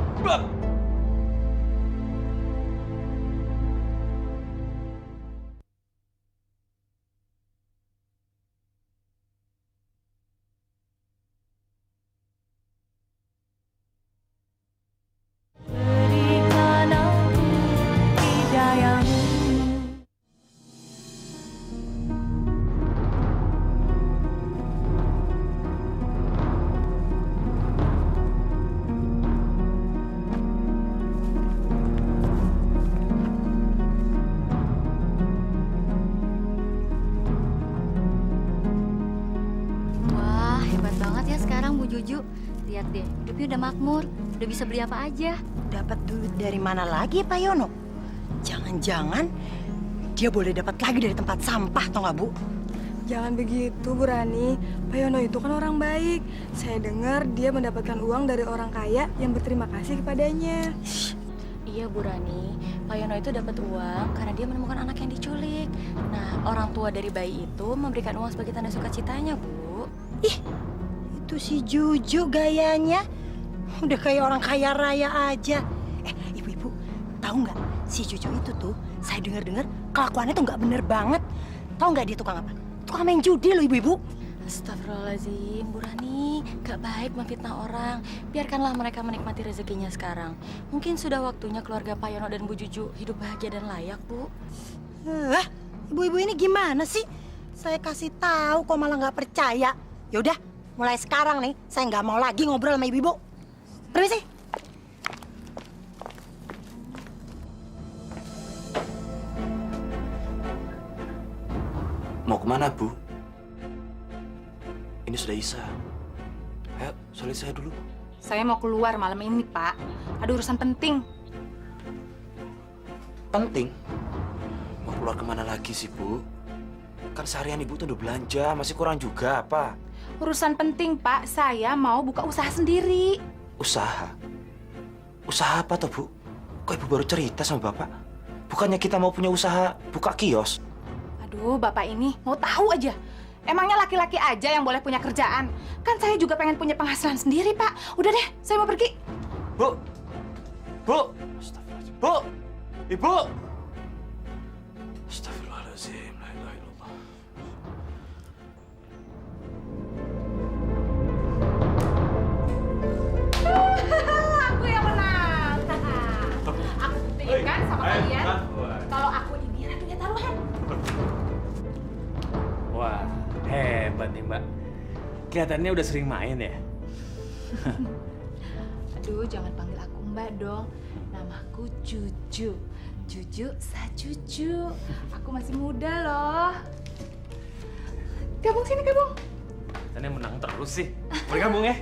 Wah, hebat banget ya sekarang Bu Juju. Lihat deh, hidupnya udah makmur, udah bisa beli apa aja. Dapat duit dari mana lagi Pak Yono? Jangan-jangan dia boleh dapat lagi dari tempat sampah, tau nggak Bu? Jangan begitu, Bu Rani. Pak Yono itu kan orang baik. Saya dengar dia mendapatkan uang dari orang kaya yang berterima kasih kepadanya. Iya, Bu Rani. Pak Yono itu dapat uang karena dia menemukan anak yang diculik. Nah, orang tua dari bayi itu memberikan uang sebagai tanda sukacitanya, Bu. Ih, itu si Juju gayanya. Udah kayak orang kaya raya aja. Ibu-ibu, tahu nggak? Si Juju itu tuh, saya dengar-dengar kelakuannya tuh nggak bener banget. Tahu nggak dia tukang apa? Tukang main judi loh, ibu-ibu. Astagfirullahaladzim, Bu Rani. Gak baik memfitnah orang. Biarkanlah mereka menikmati rezekinya sekarang. Mungkin sudah waktunya keluarga Pak Yono dan Bu Juju hidup bahagia dan layak, Bu. Ibu-ibu ini gimana sih? Saya kasih tahu kok malah nggak percaya. Yaudah, mulai sekarang nih, saya nggak mau lagi ngobrol sama ibu-ibu. Permisi. Mau kemana, Bu? Ini sudah Isa. Ayo, solid saya dulu. Saya mau keluar malam ini, Pak. Ada urusan penting. Penting? Mau keluar kemana lagi sih, Bu? Kan seharian Ibu tuh udah belanja, masih kurang juga apa? Urusan penting, Pak. Saya mau buka usaha sendiri. Usaha? Usaha apa toh, Bu? Kok Ibu baru cerita sama Bapak? Bukannya kita mau punya usaha buka kios? Aduh, Bapak ini mau tahu aja. Emangnya laki-laki aja yang boleh punya kerjaan? Kan saya juga pengen punya penghasilan sendiri, Pak. Udah deh, saya mau pergi. Bu! Bu! Astagfirullahaladzim. Bu! Ibu! Astagfirullahaladzim. La ilaha illallah. Aku yang menang. Aku buktikan sama kalian kalau aku ini ratunya taruhan. Wah, hebat nih, Mbak. Kelihatannya udah sering main ya? Aduh, jangan panggil aku Mbak dong. Namaku Juju. Juju Sajuju. Aku masih muda loh. Gabung sini, gabung. Katanya menang terus sih. Boleh gabung ya?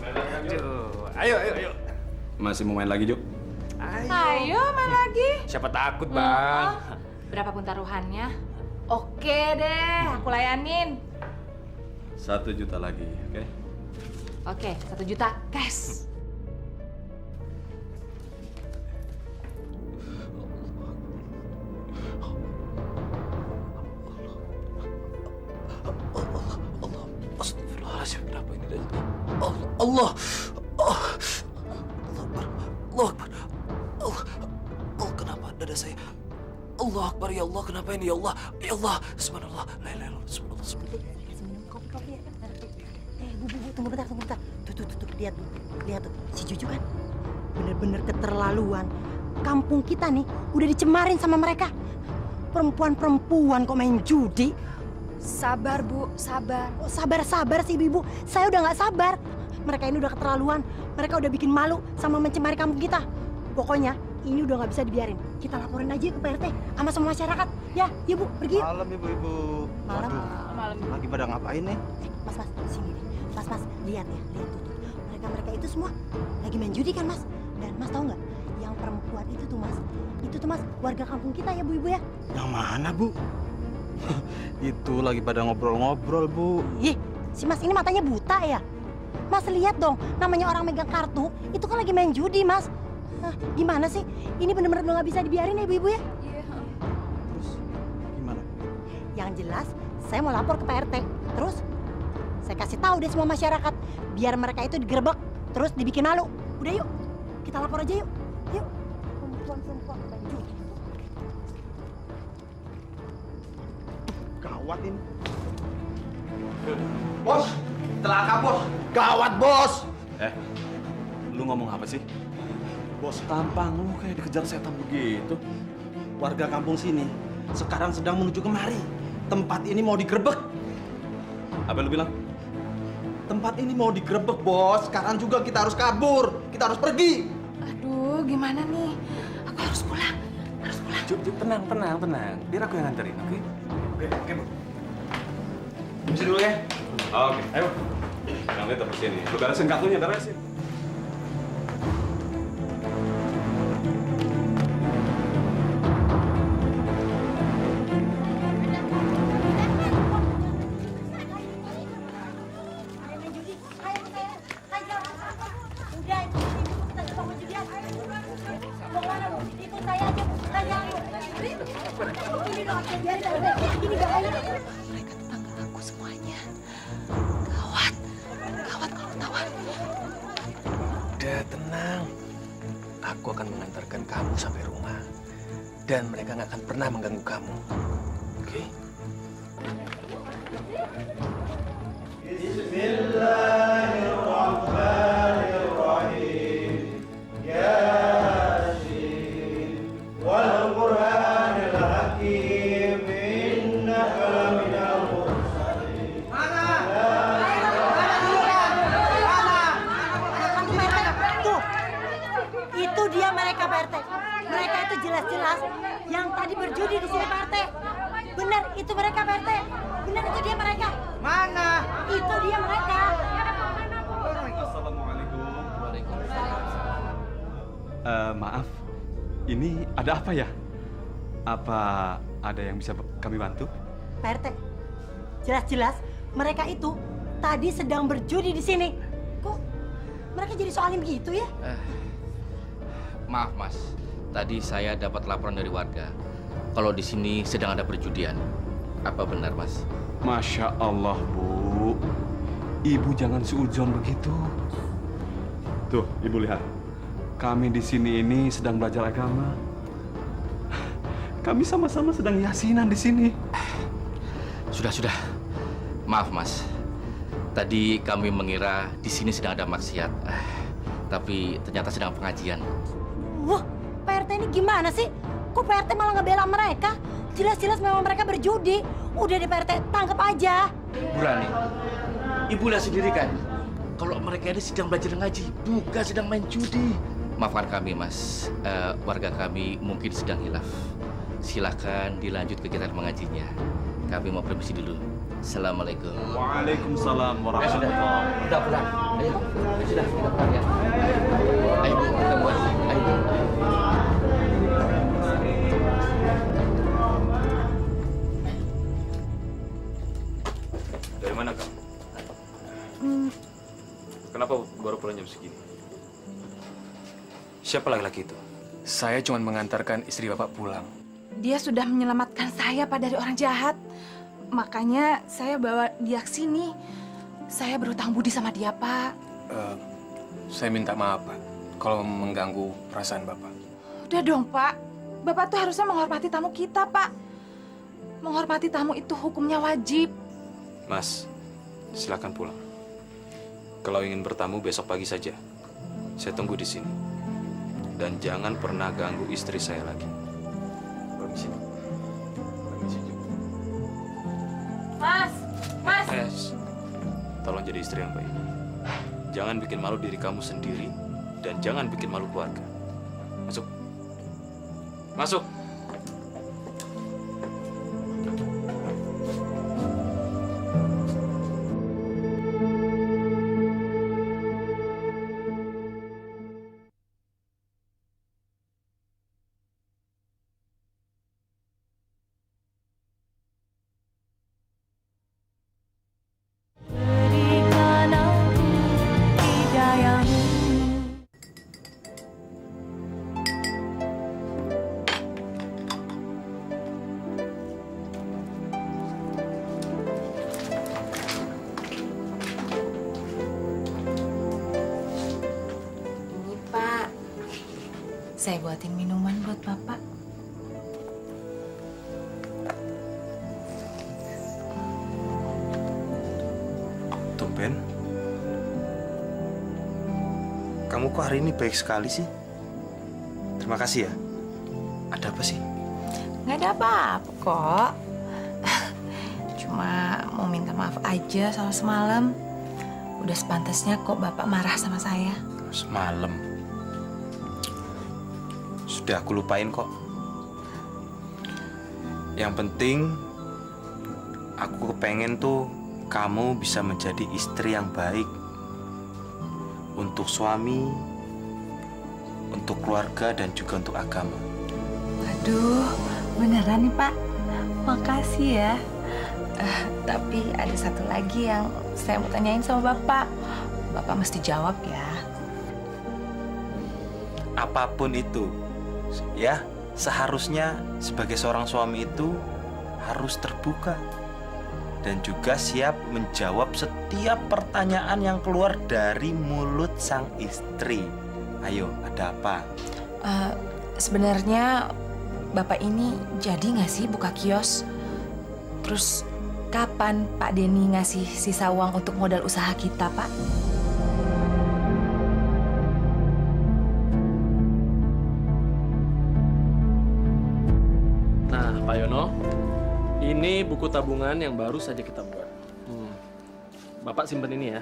Aduh, ayo. Masih mau main lagi, Jo? Ayo main lagi. Siapa takut, Bang? Berapapun taruhannya. Oke deh, aku layanin. 1 juta lagi, oke? Oke, 1 juta cash. Astagfirullahaladzim, kenapa ini dari Allah. Allah Akbar. Allah Akbar. Allah, kenapa dada saya? Allah Akbar, ya Allah, kenapa ini ya Allah? Ya Allah, subhanallah, la ilaha illallah, subhanallah, subhanallah. Kopi. Bu, tunggu bentar. Tuh, lihat tuh. Si Juju kan bener-bener keterlaluan. Kampung kita nih udah dicemarin sama mereka. Perempuan kok main judi. Sabar, Bu, sabar. Oh, sabar sih, Ibu. Saya udah nggak sabar. Mereka ini udah keterlaluan. Mereka udah bikin malu sama mencemari kampung kita. Pokoknya ini udah nggak bisa dibiarin. Kita laporin aja ke PRT sama semua masyarakat. Ya, Bu, pergi. Malam, Ibu-ibu. Malam. Malam. Lagi pada ngapain nih? Mas, sini deh. Mas, lihat tuh. Mereka itu semua lagi main judi kan, Mas? Dan Mas tahu nggak? Yang perempuan itu tuh, Mas. Itu tuh, Mas, warga kampung kita ya, Bu, Ibu ya. Yang mana, Bu? Itu lagi pada ngobrol-ngobrol, Bu. Ih, si Mas ini matanya buta ya? Mas lihat dong, namanya orang megang kartu, itu kan lagi main judi, Mas. Gimana sih? Ini bener-bener udah nggak bisa dibiarin ya, ibu-ibu ya? Gimana? Yang jelas, saya mau lapor ke Pak RT. Terus, saya kasih tahu deh semua masyarakat, biar mereka itu digerebek, terus dibikin malu. Udah yuk, kita lapor aja yuk. Yuk. Perempuan-perempuan main judi. Gawat ini. Bos, celaka bos. Gawat bos. Lu ngomong apa sih? Bos, tampang lu kayak dikejar setan begitu. Warga kampung sini sekarang sedang menuju kemari. Tempat ini mau digerebek. Apa lu bilang? Tempat ini mau digerebek, bos. Sekarang juga kita harus kabur. Kita harus pergi. Aduh, gimana nih? Aku harus pulang. Cuk, tenang. Biar aku yang nganterin, oke? Oke, Bu. Mesti dulu ya. Oke, ayo. Yang lihat terus sini. Lu beresin kartunya, beresin. Udah tenang. Aku akan mengantarkan kamu sampai rumah. Dan mereka nggak akan pernah mengganggu kamu. Oke? Bismillahirrahmanirrahim. Yasin wal Qur'anil Hakim innaka laminal mursalin. Tuh, itu dia mereka, Pak RT. Mereka itu jelas-jelas yang tadi berjudi di sini, Pak RT. Benar, itu mereka, Pak RT. Benar, itu dia mereka. Mana? Itu dia mereka. Assalamualaikum. Maaf, ini ada apa ya? Apa ada yang bisa kami bantu? Pak RT, jelas-jelas mereka itu tadi sedang berjudi di sini. Kok mereka jadi soalin gitu ya? Maaf, Mas. Tadi saya dapat laporan dari warga kalau di sini sedang ada perjudian. Apa benar, Mas? Masya Allah, Bu. Ibu jangan suudzon begitu. Tuh, Ibu lihat. Kami di sini ini sedang belajar agama. Kami sama-sama sedang yasinan di sini. Sudah. Maaf, Mas. Tadi kami mengira di sini sedang ada maksiat. Tapi ternyata sedang pengajian. Wah, Pak RT ini gimana sih? Kok Pak RT malah ngebela mereka? Jelas-jelas memang mereka berjudi. Udah deh Pak RT, tangkap aja. Bu Rani, Ibu lihat sendiri kan? Kalau mereka ini sedang belajar ngaji, bukan sedang main judi. Maafkan kami, Mas. Warga kami mungkin sedang hilaf. Silakan dilanjut kegiatan mengajinya. Kami mau permisi dulu. Assalamualaikum. Waalaikumsalam warahmatullahi wabarakatuh. Udah pulang. Ayo, sudah kita pulang ya. Ayo, kita buat. Ayo. Dari mana kamu? Kenapa baru pulang jam segini? Siapa laki-laki itu? Saya cuma mengantarkan istri Bapak pulang. Dia sudah menyelamatkan saya, Pak, dari orang jahat. Makanya saya bawa dia ke sini. Saya berhutang budi sama dia, Pak. Saya minta maaf, Pak, kalau mengganggu perasaan Bapak. Udah dong, Pak. Bapak tuh harusnya menghormati tamu kita, Pak. Menghormati tamu itu hukumnya wajib. Mas, silakan pulang. Kalau ingin bertamu besok pagi saja. Saya tunggu di sini. Dan jangan pernah ganggu istri saya lagi. Permisi. Mas. Tolong jadi istri yang baik. Jangan bikin malu diri kamu sendiri dan jangan bikin malu keluarga. Masuk. Masuk. Saya buatin minuman buat Bapak. Tumben. Kamu kok hari ini baik sekali sih? Terima kasih ya. Ada apa sih? Nggak ada apa-apa kok. Cuma mau minta maaf aja soal semalam. Udah sepantasnya kok Bapak marah sama saya. Semalam. Sudah aku lupain kok. Yang penting aku kepengen tuh kamu bisa menjadi istri yang baik untuk suami, untuk keluarga, dan juga untuk agama. Waduh, beneran nih Pak. Makasih ya. Tapi ada satu lagi yang saya mau tanyain sama Bapak. Bapak mesti jawab ya. Apapun itu, ya, seharusnya sebagai seorang suami itu harus terbuka dan juga siap menjawab setiap pertanyaan yang keluar dari mulut sang istri. Ayo, ada apa? Sebenarnya Bapak ini jadi nggak sih buka kios? Terus kapan Pak Denny ngasih sisa uang untuk modal usaha kita, Pak? Nah, Pak Yono, ini buku tabungan yang baru saja kita buat. Bapak simpen ini ya.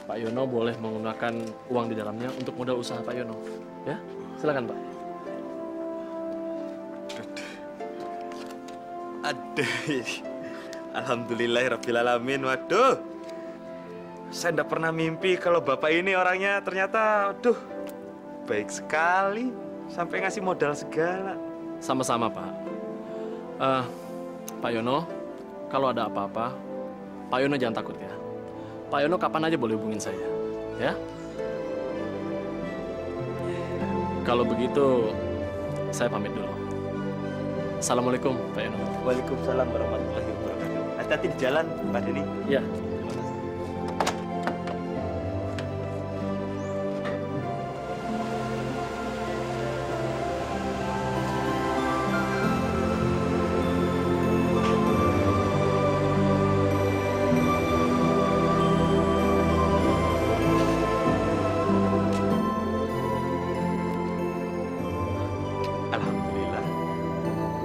Pak Yono boleh menggunakan uang di dalamnya untuk modal usaha Pak Yono. Ya, silakan Pak. Aduh, alhamdulillahirrabbilalamin. Waduh, saya tidak pernah mimpi kalau Bapak ini orangnya ternyata, aduh, baik sekali. Sampai ngasih modal segala. Sama-sama Pak. Pak Yono, kalau ada apa-apa, Pak Yono jangan takut ya. Pak Yono kapan aja boleh hubungin saya, ya. Kalau begitu, saya pamit dulu. Assalamualaikum, Pak Yono. Waalaikumsalam warahmatullahi wabarakatuh. Hati-hati di jalan, Pak Denny. Iya. Alhamdulillah,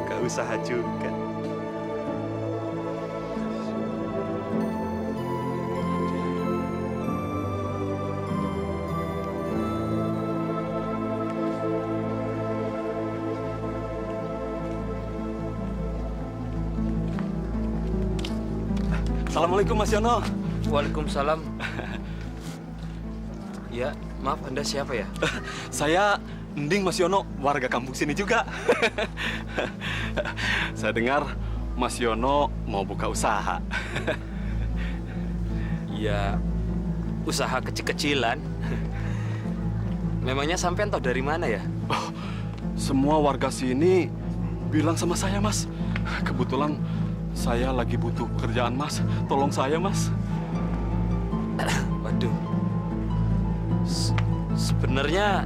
gak usaha juga. Assalamualaikum Mas Yono. Waalaikumsalam. Ya, maaf, Anda siapa ya? Saya Nding Mas Yono, warga kampung sini juga. Saya dengar Mas Yono mau buka usaha. Ya, usaha kecil-kecilan. Memangnya sampean tahu dari mana ya? Semua warga sini bilang sama saya, Mas. Kebetulan saya lagi butuh pekerjaan, Mas. Tolong saya, Mas. Waduh. Sebenarnya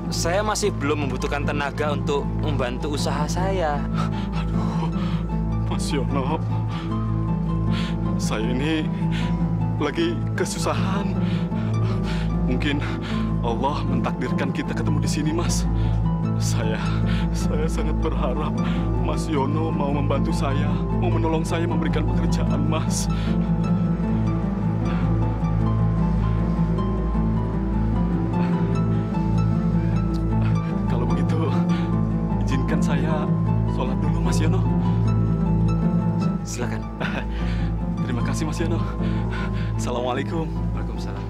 saya masih belum membutuhkan tenaga untuk membantu usaha saya. Aduh, Mas Yono. Saya ini lagi kesusahan. Mungkin Allah mentakdirkan kita ketemu di sini, Mas. Saya sangat berharap Mas Yono mau membantu saya, mau menolong saya memberikan pekerjaan, Mas. Kalau begitu, izinkan saya sholat dulu, Mas Yono. Silakan. Terima kasih, Mas Yono. Assalamualaikum. Waalaikumsalam.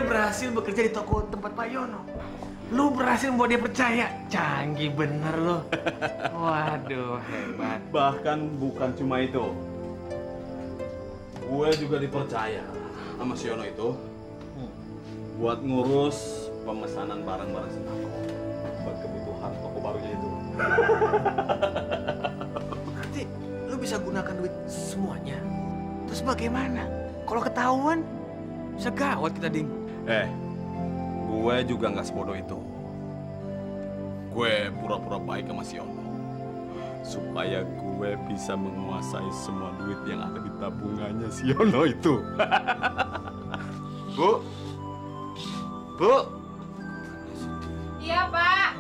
Berhasil bekerja di toko tempat Pak Yono. Lu berhasil membuat dia percaya. Canggih bener lo. Waduh, hebat. Bahkan bukan cuma itu. Gue juga dipercaya sama si Yono itu buat ngurus pemesanan barang-barang sembako buat kebutuhan toko barunya itu. Berarti lu bisa gunakan duit semuanya. Terus bagaimana? Kalau ketahuan, bisa gawat kita, Ding. Gue juga nggak sebodoh itu. Gue pura-pura baik sama si Yono supaya gue bisa menguasai semua duit yang ada di tabungannya si Yono itu. Bu, Bu. Iya, Pak.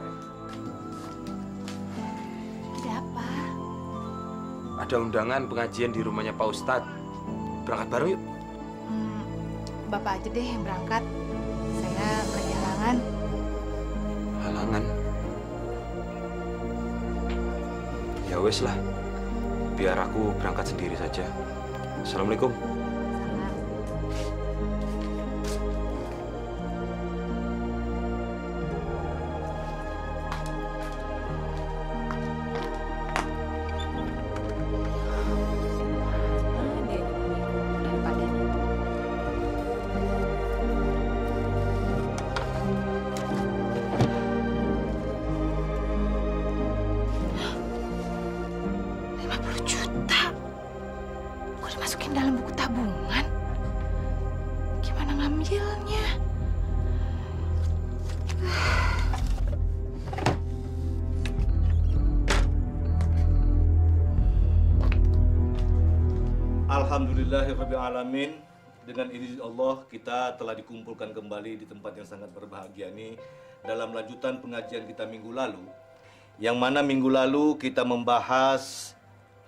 Ada apa? Ada undangan pengajian di rumahnya Pak Ustadz. Berangkat bareng yuk. Bapak aja deh yang berangkat. Saya lagi halangan. Halangan? Ya wes lah. Biar aku berangkat sendiri saja. Assalamualaikum. Dimasukin dalam buku tabungan. Gimana ngambilnya? Alhamdulillahirrabbilalamin. Dengan izin Allah kita telah dikumpulkan kembali di tempat yang sangat berbahagia ini dalam lanjutan pengajian kita minggu lalu, yang mana minggu lalu kita membahas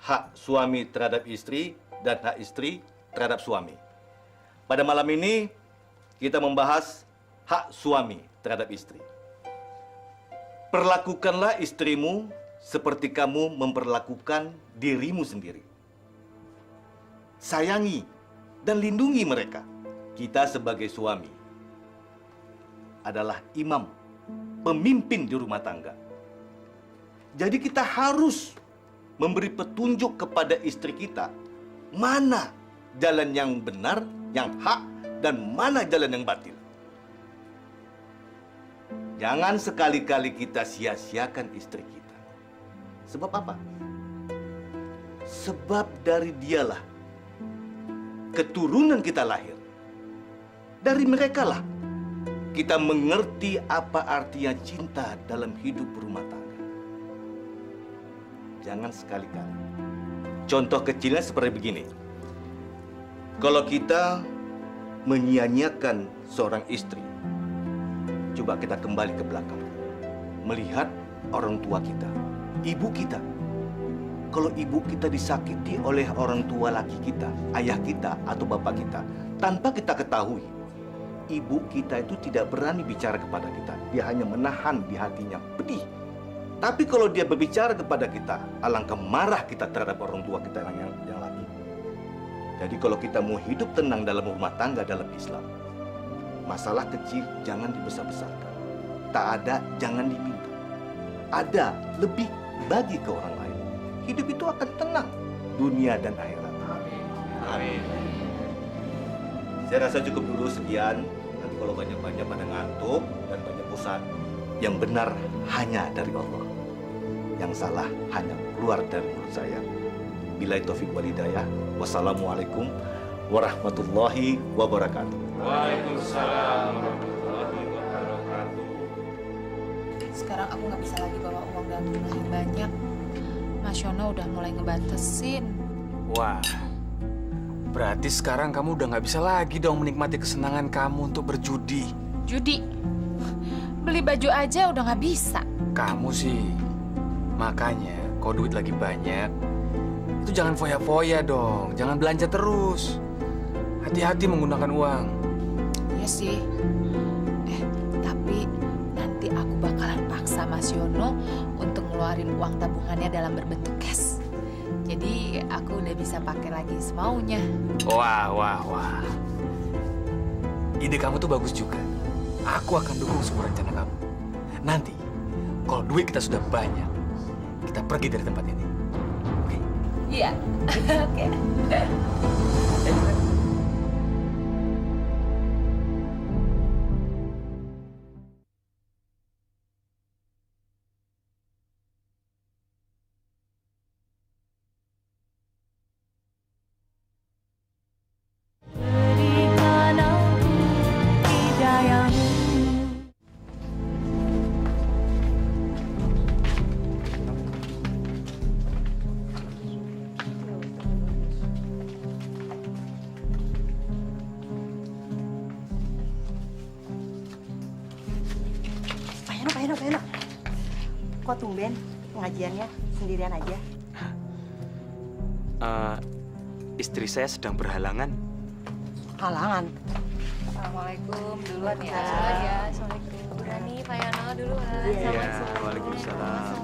hak suami terhadap istri dan hak istri terhadap suami. Pada malam ini kita membahas hak suami terhadap istri. Perlakukanlah istrimu seperti kamu memperlakukan dirimu sendiri. Sayangi dan lindungi mereka. Kita sebagai suami adalah imam, pemimpin di rumah tangga. Jadi kita harus memberi petunjuk kepada istri kita mana jalan yang benar, yang hak, dan mana jalan yang batil. Jangan sekali-kali kita sia-siakan istri kita. Sebab apa? Sebab dari dialah keturunan kita lahir. Dari merekalah kita mengerti apa artinya cinta dalam hidup berumah tangga. Jangan sekali-kali. Contoh kecilnya seperti begini. Kalau kita menyia-nyiakan seorang istri, coba kita kembali ke belakang. Melihat orang tua kita, ibu kita. Kalau ibu kita disakiti oleh orang tua laki kita, ayah kita atau bapak kita, tanpa kita ketahui, ibu kita itu tidak berani bicara kepada kita. Dia hanya menahan di hatinya, pedih. Tapi kalau dia berbicara kepada kita, alangkah marah kita terhadap orang tua kita yang laki. Jadi kalau kita mau hidup tenang dalam rumah tangga dalam Islam, masalah kecil jangan dibesar-besarkan. Tak ada, jangan diminta. Ada, lebih bagi ke orang lain. Hidup itu akan tenang, dunia dan akhirat. Amin. Saya rasa cukup dulu sekian. Nanti kalau banyak-banyak pada ngantuk dan banyak bosan, yang benar hanya dari Allah. Yang salah hanya keluar dari mulut saya. Billahi taufik wal hidayah. Wassalamualaikum warahmatullahi wabarakatuh. Waalaikumsalam warahmatullahi wabarakatuh. Sekarang aku nggak bisa lagi bawa uang dalam jumlah yang banyak. Mas Yono udah mulai ngebatasin. Wah, berarti sekarang kamu udah nggak bisa lagi dong menikmati kesenangan kamu untuk berjudi. Judi? Beli baju aja udah nggak bisa. Kamu sih, makanya kalau duit lagi banyak, itu jangan foya-foya dong, jangan belanja terus. Hati-hati menggunakan uang. Iya sih. Tapi nanti aku bakalan paksa Mas Yono untuk ngeluarin uang tabungannya dalam berbentuk cash. Jadi aku udah bisa pakai lagi semaunya. Wah. Ide kamu tuh bagus juga. Aku akan dukung semua rencana kamu. Nanti, kalau duit kita sudah banyak, kita pergi dari tempat ini. Oke? Iya. Oke. Pak Yono. Kok tumben pengajiannya sendirian aja? Istri saya sedang berhalangan. Halangan? Assalamualaikum duluan ya. Assalamualaikum. Bu Rani, Pak Yono duluan. Iya, waalaikumsalam.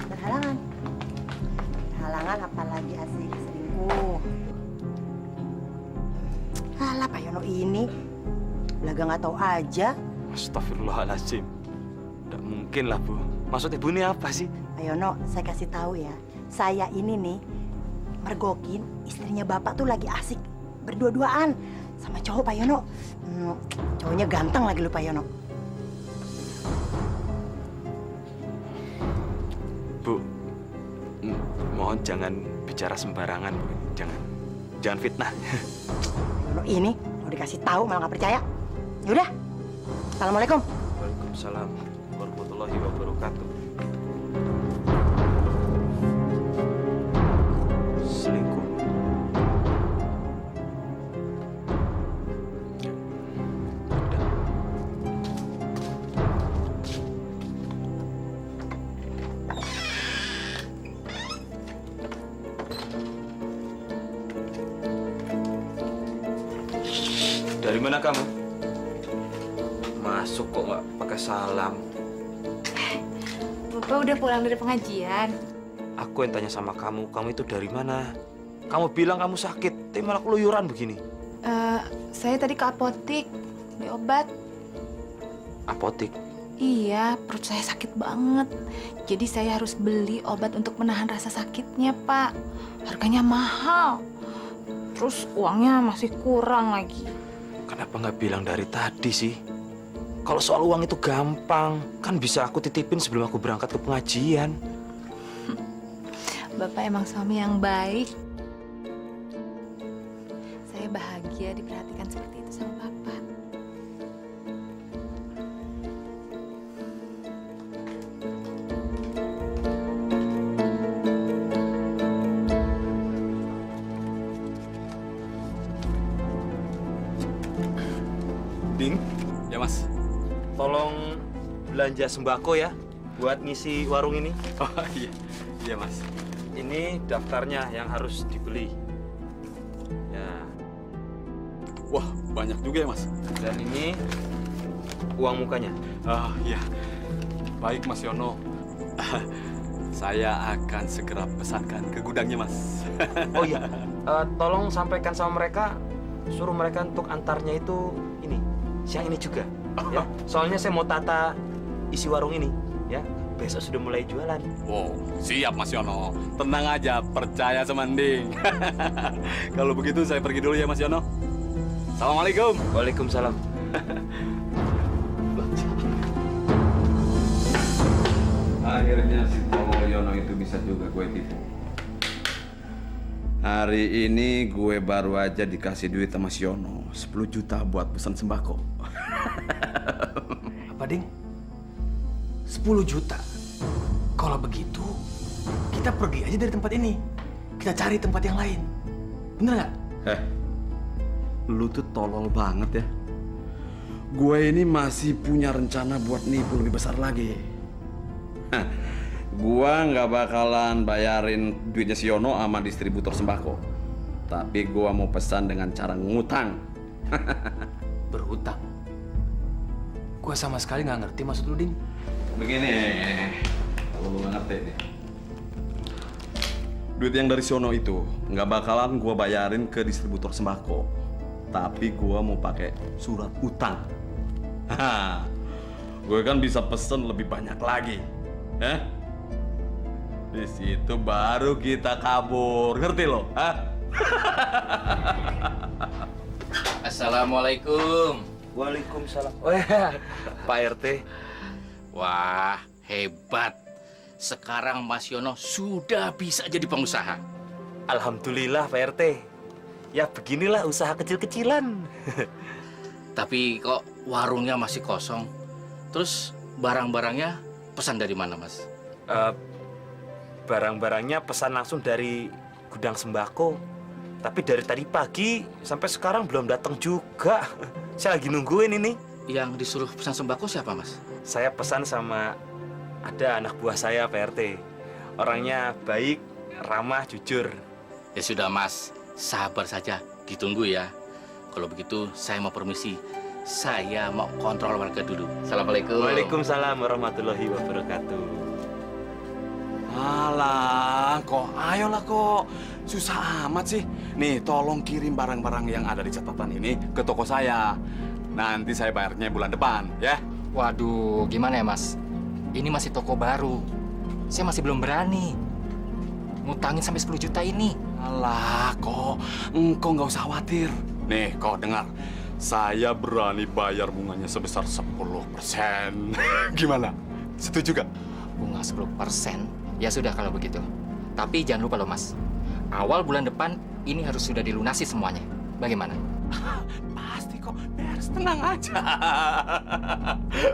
Berhalangan? Halangan apalagi asik selingkuh. Alah Pak Yono ini, belaga nggak tahu aja. Astagfirullahaladzim. Tidak mungkin lah, Bu. Maksud Ibu ini apa sih? Pak Yono, saya kasih tahu ya. Saya ini nih, mergokin istrinya Bapak tuh lagi asik berdua-duaan sama cowok Pak Yono. Cowoknya ganteng lagi lu Pak Yono. Bu, mohon jangan bicara sembarangan, Bu. Jangan fitnah. Yono ini mau dikasih tahu malah nggak percaya. Yaudah, assalamualaikum. Waalaikumsalam warahmatullahi wabarakatuh. Selingkuh. Dari mana kamu? Masuk kok nggak pakai salam. Bapak udah pulang dari pengajian. Aku yang tanya sama kamu itu dari mana? Kamu bilang kamu sakit, tapi malah keluyuran begini. Saya tadi ke apotik beli obat. Apotik? Iya, perut saya sakit banget. Jadi saya harus beli obat untuk menahan rasa sakitnya, Pak. Harganya mahal. Terus uangnya masih kurang lagi. Kenapa nggak bilang dari tadi sih? Kalau soal uang itu gampang, kan bisa aku titipin sebelum aku berangkat ke pengajian. Bapak emang suami yang baik. Saya bahagia diperhatikan seperti itu sama Bapak. Ding? Ya, Mas. Tolong belanja sembako ya, buat ngisi warung ini. Oh iya, iya Mas. Ini daftarnya yang harus dibeli. Ya. Wah, banyak juga ya Mas. Dan ini uang mukanya. Oh iya, baik Mas Yono. Saya akan segera pesankan ke gudangnya Mas. Oh iya, tolong sampaikan sama mereka, suruh mereka untuk antarnya itu ini, siang ini juga. Ya, soalnya saya mau tata isi warung ini, ya. Besok sudah mulai jualan. Wow, siap Mas Yono. Tenang aja, percaya sama Nding. Kalau begitu saya pergi dulu ya Mas Yono. Assalamualaikum. Waalaikumsalam. Akhirnya si Tolo Yono itu bisa juga gue tipu. Hari ini gue baru aja dikasih duit sama si Yono 10 juta buat pesan sembako. Apa, Ding? 10 juta? Kalau begitu, kita pergi aja dari tempat ini. Kita cari tempat yang lain. Bener nggak? Lu tuh tolol banget ya. Gue ini masih punya rencana buat nipu lebih besar lagi. Gua nggak bakalan bayarin duitnya si Yono sama distributor sembako. Tapi gua mau pesan dengan cara ngutang. Berhutang? Gua sama sekali nggak ngerti maksud lu, Ding. Begini, kalau lu nggak ngerti nih. Duit yang dari si Yono itu nggak bakalan gua bayarin ke distributor sembako. Tapi gua mau pakai surat utang. Gue kan bisa pesen lebih banyak lagi. Di situ baru kita kabur, ngerti lo? Assalamualaikum. Waalaikumsalam. Oh ya, Pak RT. Wah, hebat. Sekarang Mas Yono sudah bisa jadi pengusaha. Alhamdulillah Pak RT. Ya beginilah usaha kecil-kecilan. Tapi kok warungnya masih kosong? Terus barang-barangnya pesan dari mana, Mas? Barang-barangnya pesan langsung dari gudang sembako. Tapi dari tadi pagi sampai sekarang belum datang juga. Saya lagi nungguin ini. Yang disuruh pesan sembako siapa, Mas? saya pesan sama ada anak buah saya Pak RT. Orangnya baik, ramah, jujur. Ya sudah Mas, sabar saja, ditunggu ya. Kalau begitu saya mau permisi. Saya mau kontrol warga dulu. Assalamualaikum. Waalaikumsalam warahmatullahi wabarakatuh. Alah, kok ayolah kok. Susah amat sih. Nih, tolong kirim barang-barang yang ada di catatan ini ke toko saya. Nanti saya bayarnya bulan depan, ya. Waduh, gimana ya Mas? Ini masih toko baru. Saya masih belum berani ngutangin sampai 10 juta ini. Alah, kok engkau nggak usah khawatir. Nih, kau dengar. Saya berani bayar bunganya sebesar 10%. Gimana? Setuju gak? Bunga 10%? Ya sudah kalau begitu. Tapi jangan lupa loh Mas. Awal bulan depan ini harus sudah dilunasi semuanya. Bagaimana? Pasti kok, beres, tenang aja.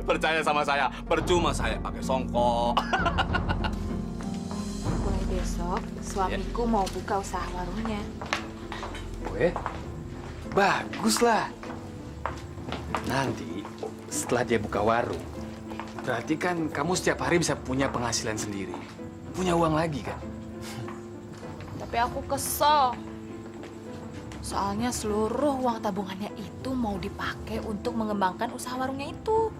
Percaya sama saya, percuma saya pakai songkok. Mulai besok, suamiku mau buka usaha warungnya. Weh, bagus lah. Nanti setelah dia buka warung, berarti kan kamu setiap hari bisa punya penghasilan sendiri. Punya uang lagi kan? Tapi aku kesel. Soalnya seluruh uang tabungannya itu mau dipakai untuk mengembangkan usaha warungnya itu.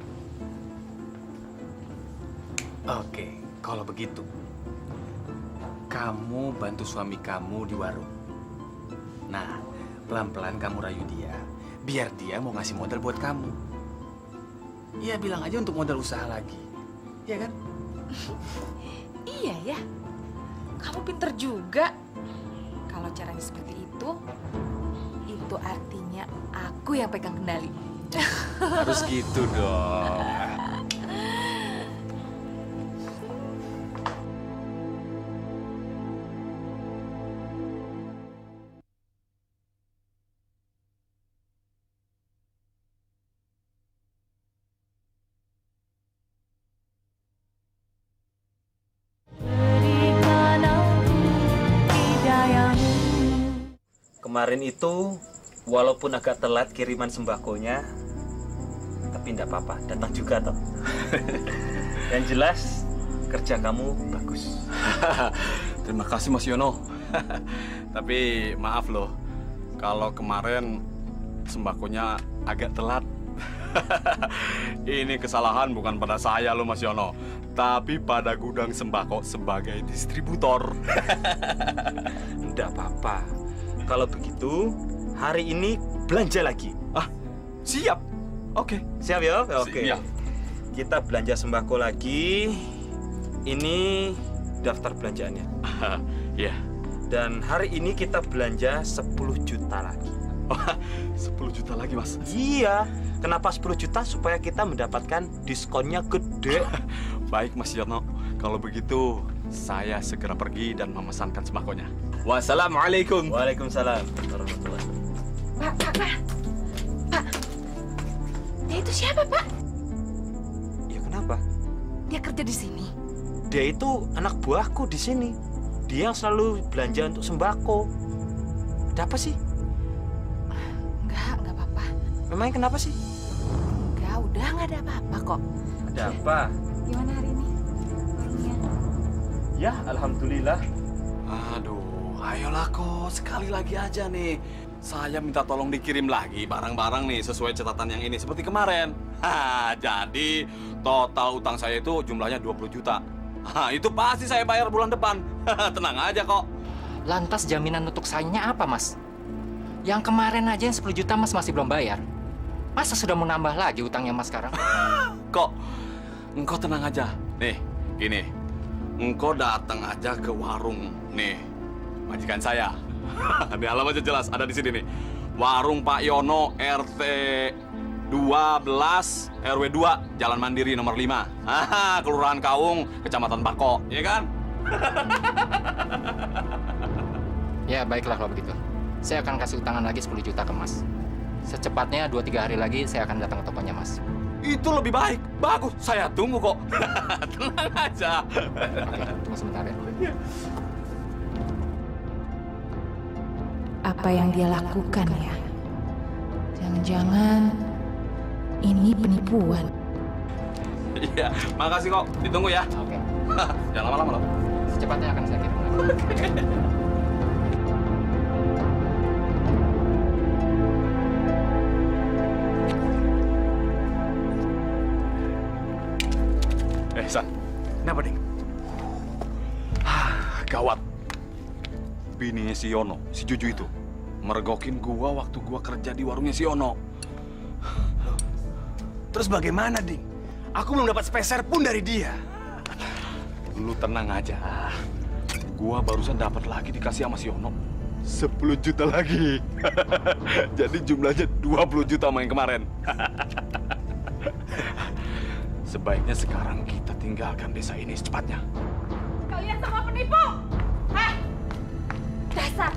Oke, kalau begitu, kamu bantu suami kamu di warung. Nah, pelan-pelan kamu rayu dia, biar dia mau ngasih modal buat kamu. Iya, bilang aja untuk modal usaha lagi. Iya kan? Iya ya, kamu pinter juga. Kalau caranya seperti itu artinya aku yang pegang kendali. Harus gitu dong. Kemarin itu, walaupun agak telat kiriman sembakonya, tapi enggak apa-apa, datang juga toh. Yang jelas, kerja kamu bagus. Terima kasih Mas Yono. Tapi maaf loh, kalau kemarin sembakonya agak telat. Ini kesalahan bukan pada saya loh Mas Yono, tapi pada gudang sembako sebagai distributor. Enggak apa-apa. Kalau begitu, hari ini belanja lagi. Ah, siap. Oke. Siap ya? Oke. Siap. Kita belanja sembako lagi. Ini daftar belanjaannya. Iya. Dan hari ini kita belanja 10 juta lagi. 10 juta lagi, Mas? Iya. Kenapa 10 juta? Supaya kita mendapatkan diskonnya gede. Baik, Mas Yono. Kalau begitu, saya segera pergi dan memesankan sembakonya. Wassalamualaikum. Waalaikumsalam warahmatullahi wabarakatuh. Pak. Dia itu siapa, Pak? Ya kenapa? Dia kerja di sini. Dia itu anak buahku di sini. Dia yang selalu belanja untuk sembako. Ada apa sih? Enggak apa-apa. Memangnya kenapa sih? Enggak, udah nggak ada apa-apa kok. Ada apa? Gimana hari ini? Ya, alhamdulillah. Aduh, ayolah kok, sekali lagi aja nih. Saya minta tolong dikirim lagi barang-barang nih sesuai catatan yang ini seperti kemarin. Jadi total utang saya itu jumlahnya 20 juta. Itu pasti saya bayar bulan depan. Tenang aja kok. Lantas jaminan untuk sayanya apa, Mas? Yang kemarin aja yang 10 juta Mas masih belum bayar. Masa sudah mau nambah lagi utangnya Mas sekarang? Kok, engkau tenang aja. Nih, gini. Engkau datang aja ke warung. Nih, majikan saya. Ini alamatnya jelas, ada di sini nih. Warung Pak Yono, RT 12, RW 2, Jalan Mandiri nomor 5. Kelurahan Kaung, Kecamatan Pako, ya kan? Ya, baiklah kalau begitu. Saya akan kasih utangan lagi 10 juta ke Mas. Secepatnya 2-3 hari lagi saya akan datang ke tokonya Mas. Itu lebih baik. Bagus, saya tunggu kok. Tenang aja. Oke, tunggu sebentar ya. Apa yang dia lakukan ya? Jangan-jangan ini penipuan. Iya, makasih kok. Ditunggu ya. Oke. Jangan lama-lama loh. Secepatnya akan saya kirim lagi. San. Kenapa, Ding? Gawat. Bininya si Yono, si Juju itu, mergokin gua waktu gua kerja di warungnya si Yono. Terus bagaimana, Ding? Aku belum dapat speser pun dari dia. Lu tenang aja. Gua barusan dapat lagi dikasih sama si Yono. 10 juta lagi. Jadi jumlahnya 20 juta sama yang kemarin. Sebaiknya sekarang kita tinggalkan desa ini secepatnya. Kalian semua penipu! Hah? Dasar!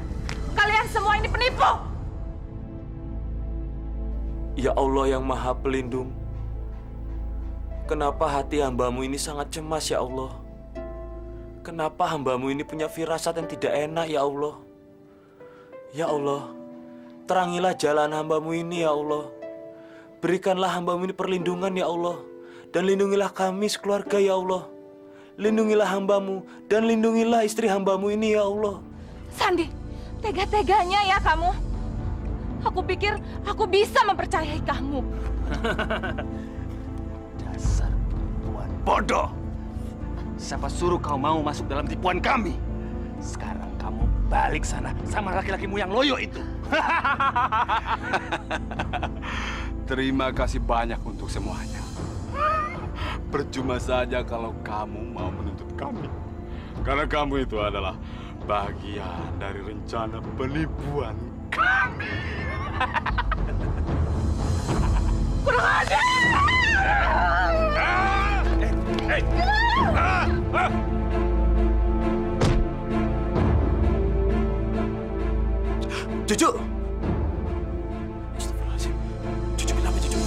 Kalian semua ini penipu! Ya Allah yang Maha Pelindung, kenapa hati hambamu ini sangat cemas ya Allah? Kenapa hambamu ini punya firasat yang tidak enak ya Allah? Ya Allah, terangilah jalan hambamu ini ya Allah. Berikanlah hambamu ini perlindungan ya Allah. Dan lindungilah kami sekeluarga ya Allah. Lindungilah hambamu dan lindungilah istri hambamu ini ya Allah. Sandi, tega-teganya ya kamu. Aku pikir aku bisa mempercayai kamu. Dasar perempuan bodoh. Siapa suruh kau mau masuk dalam tipuan kami? Sekarang kamu balik sana sama laki-lakimu yang loyo itu. Terima kasih banyak untuk semuanya. Percuma saja kalau kamu mau menuntut kami. Karena kamu itu adalah bagian dari rencana penipuan kami. Kurang ajar! Cucu! Astagfirullahaladzim. Cucu kenapa, Cucu?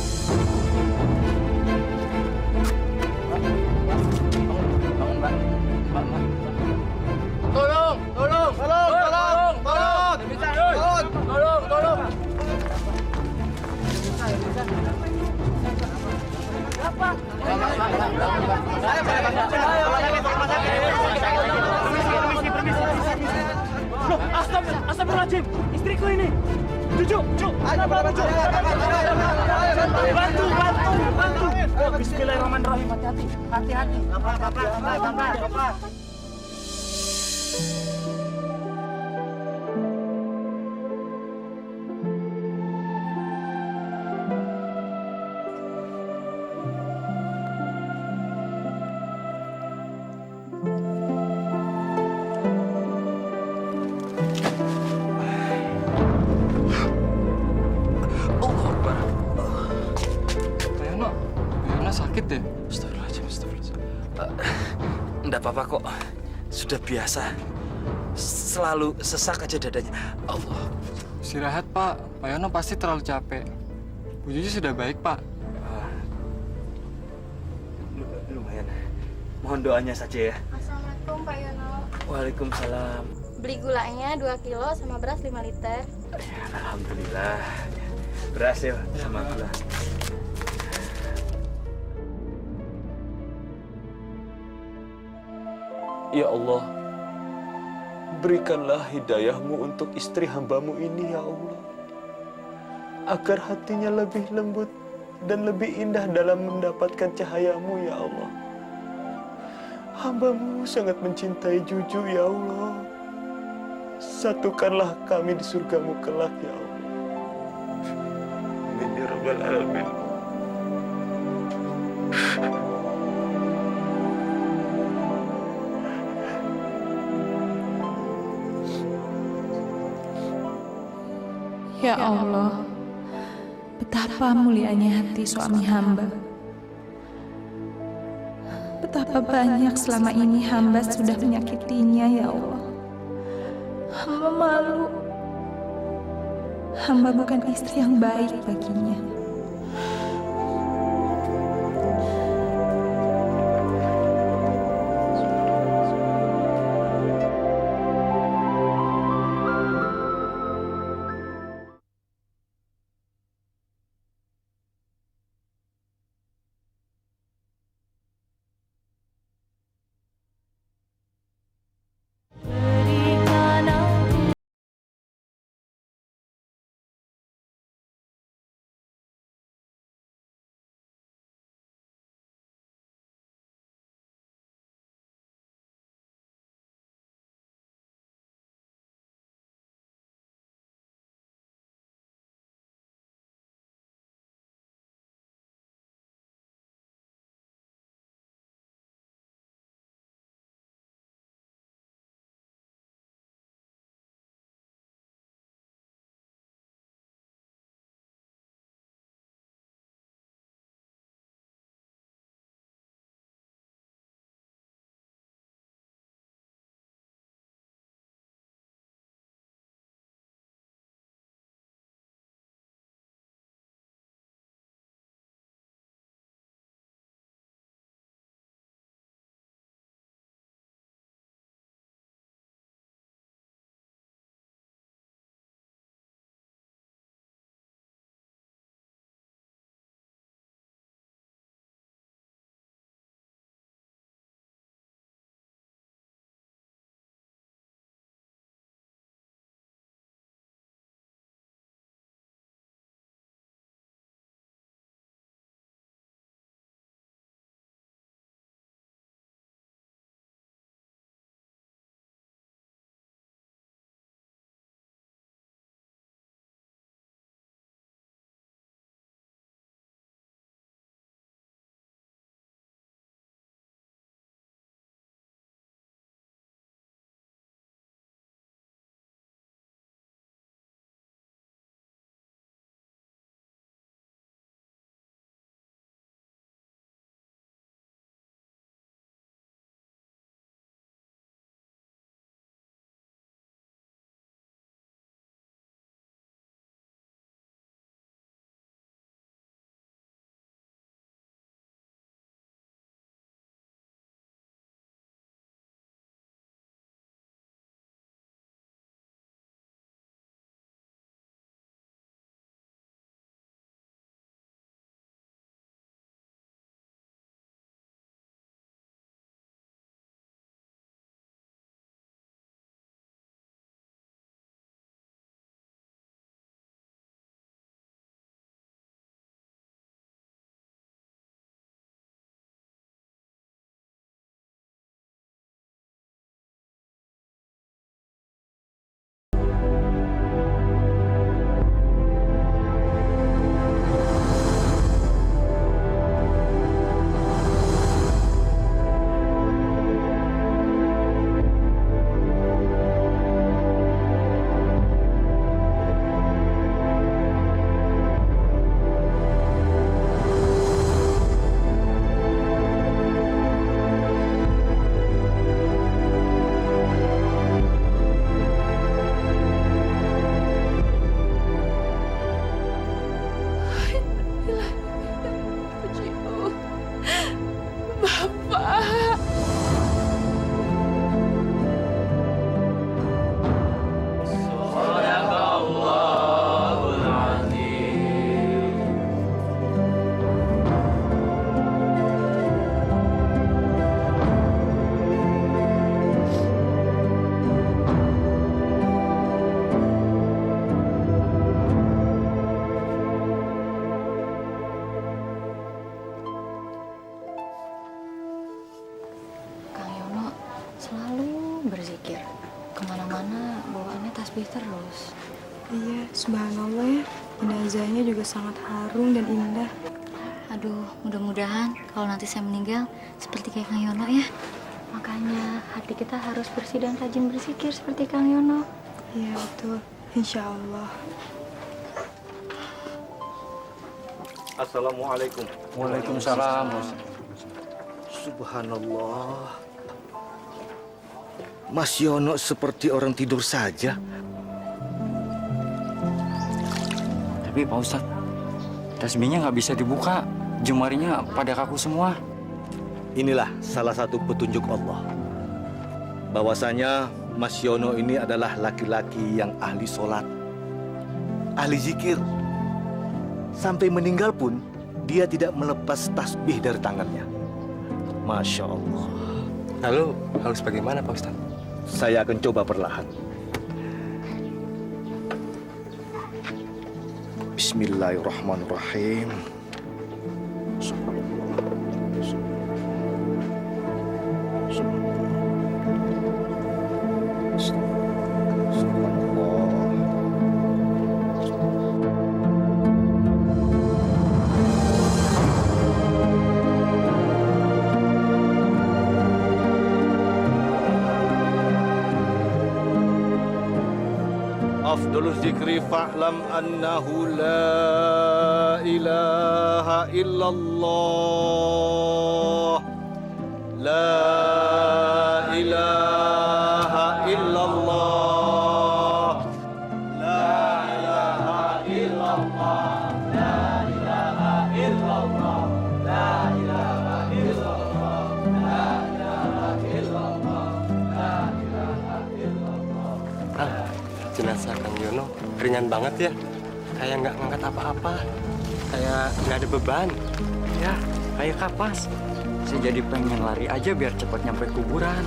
Tolong! Astagfirullahaladzim, istriku ini. Cucu. Bantu. Oh, bismillahirrahmanirrahim. Hati-hati. Bapak. Sakit deh. Astagfirullahaladzim. Enggak apa-apa kok. Sudah biasa. Selalu sesak aja dadanya. Allah. Istirahat, Pak. Pak Yono pasti terlalu capek. Bu Juju sudah baik, Pak. Lumayan. Mohon doanya saja ya. Assalamualaikum, Pak Yono. Waalaikumsalam. Beli gulanya 2 kilo sama beras 5 liter. Ya, alhamdulillah. Beras ya sama gula. Ya Allah, berikanlah hidayahmu untuk istri hambamu ini ya Allah. Agar hatinya lebih lembut dan lebih indah dalam mendapatkan cahayamu ya Allah. Hambamu sangat mencintai Juju ya Allah. Satukanlah kami di surgamu kelak ya Allah. Amin ya Rabbal Alamin. Ya Allah, betapa mulianya hati suami hamba. Betapa banyak selama ini hamba sudah menyakitinya, ya Allah. Hamba malu. Hamba bukan istri yang baik baginya. Subhanallah ya, jenazahnya juga sangat harum dan indah. Aduh, mudah-mudahan kalau nanti saya meninggal seperti kayak Kang Yono ya. Makanya hati kita harus bersih dan rajin berzikir seperti Kang Yono. Iya betul, insya Allah. Assalamualaikum. Waalaikumsalam. Subhanallah. Mas Yono seperti orang tidur saja. Tapi Pak Ustadz, tasbihnya nggak bisa dibuka. Jemarinya pada kaku semua. Inilah salah satu petunjuk Allah. Bahwasanya Mas Yono ini adalah laki-laki yang ahli sholat, ahli zikir. Sampai meninggal pun dia tidak melepas tasbih dari tangannya. Masya Allah. Lalu harus bagaimana Pak Ustadz? Saya akan coba perlahan. Bismillahirrahmanirrahim. Afdalul zikri fa'lam annahu la ilaha illallah. La ilaha illallah. La ilaha illallah. La ilaha illallah. La ilaha illallah. La ilaha illallah. La ilaha illallah. Jenazah Kang Yono ringan banget ya. Kayak nggak ngangkat apa-apa. Kayak nggak ada beban. Ya, kayak kapas. Saya jadi pengen lari aja biar cepat nyampe kuburan.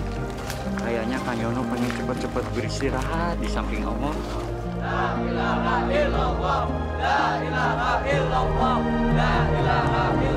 Kayaknya Kang Yono pengen cepat-cepat beristirahat di samping Allah. La ilaha illallah. La ilaha illallah. La ilaha illallah.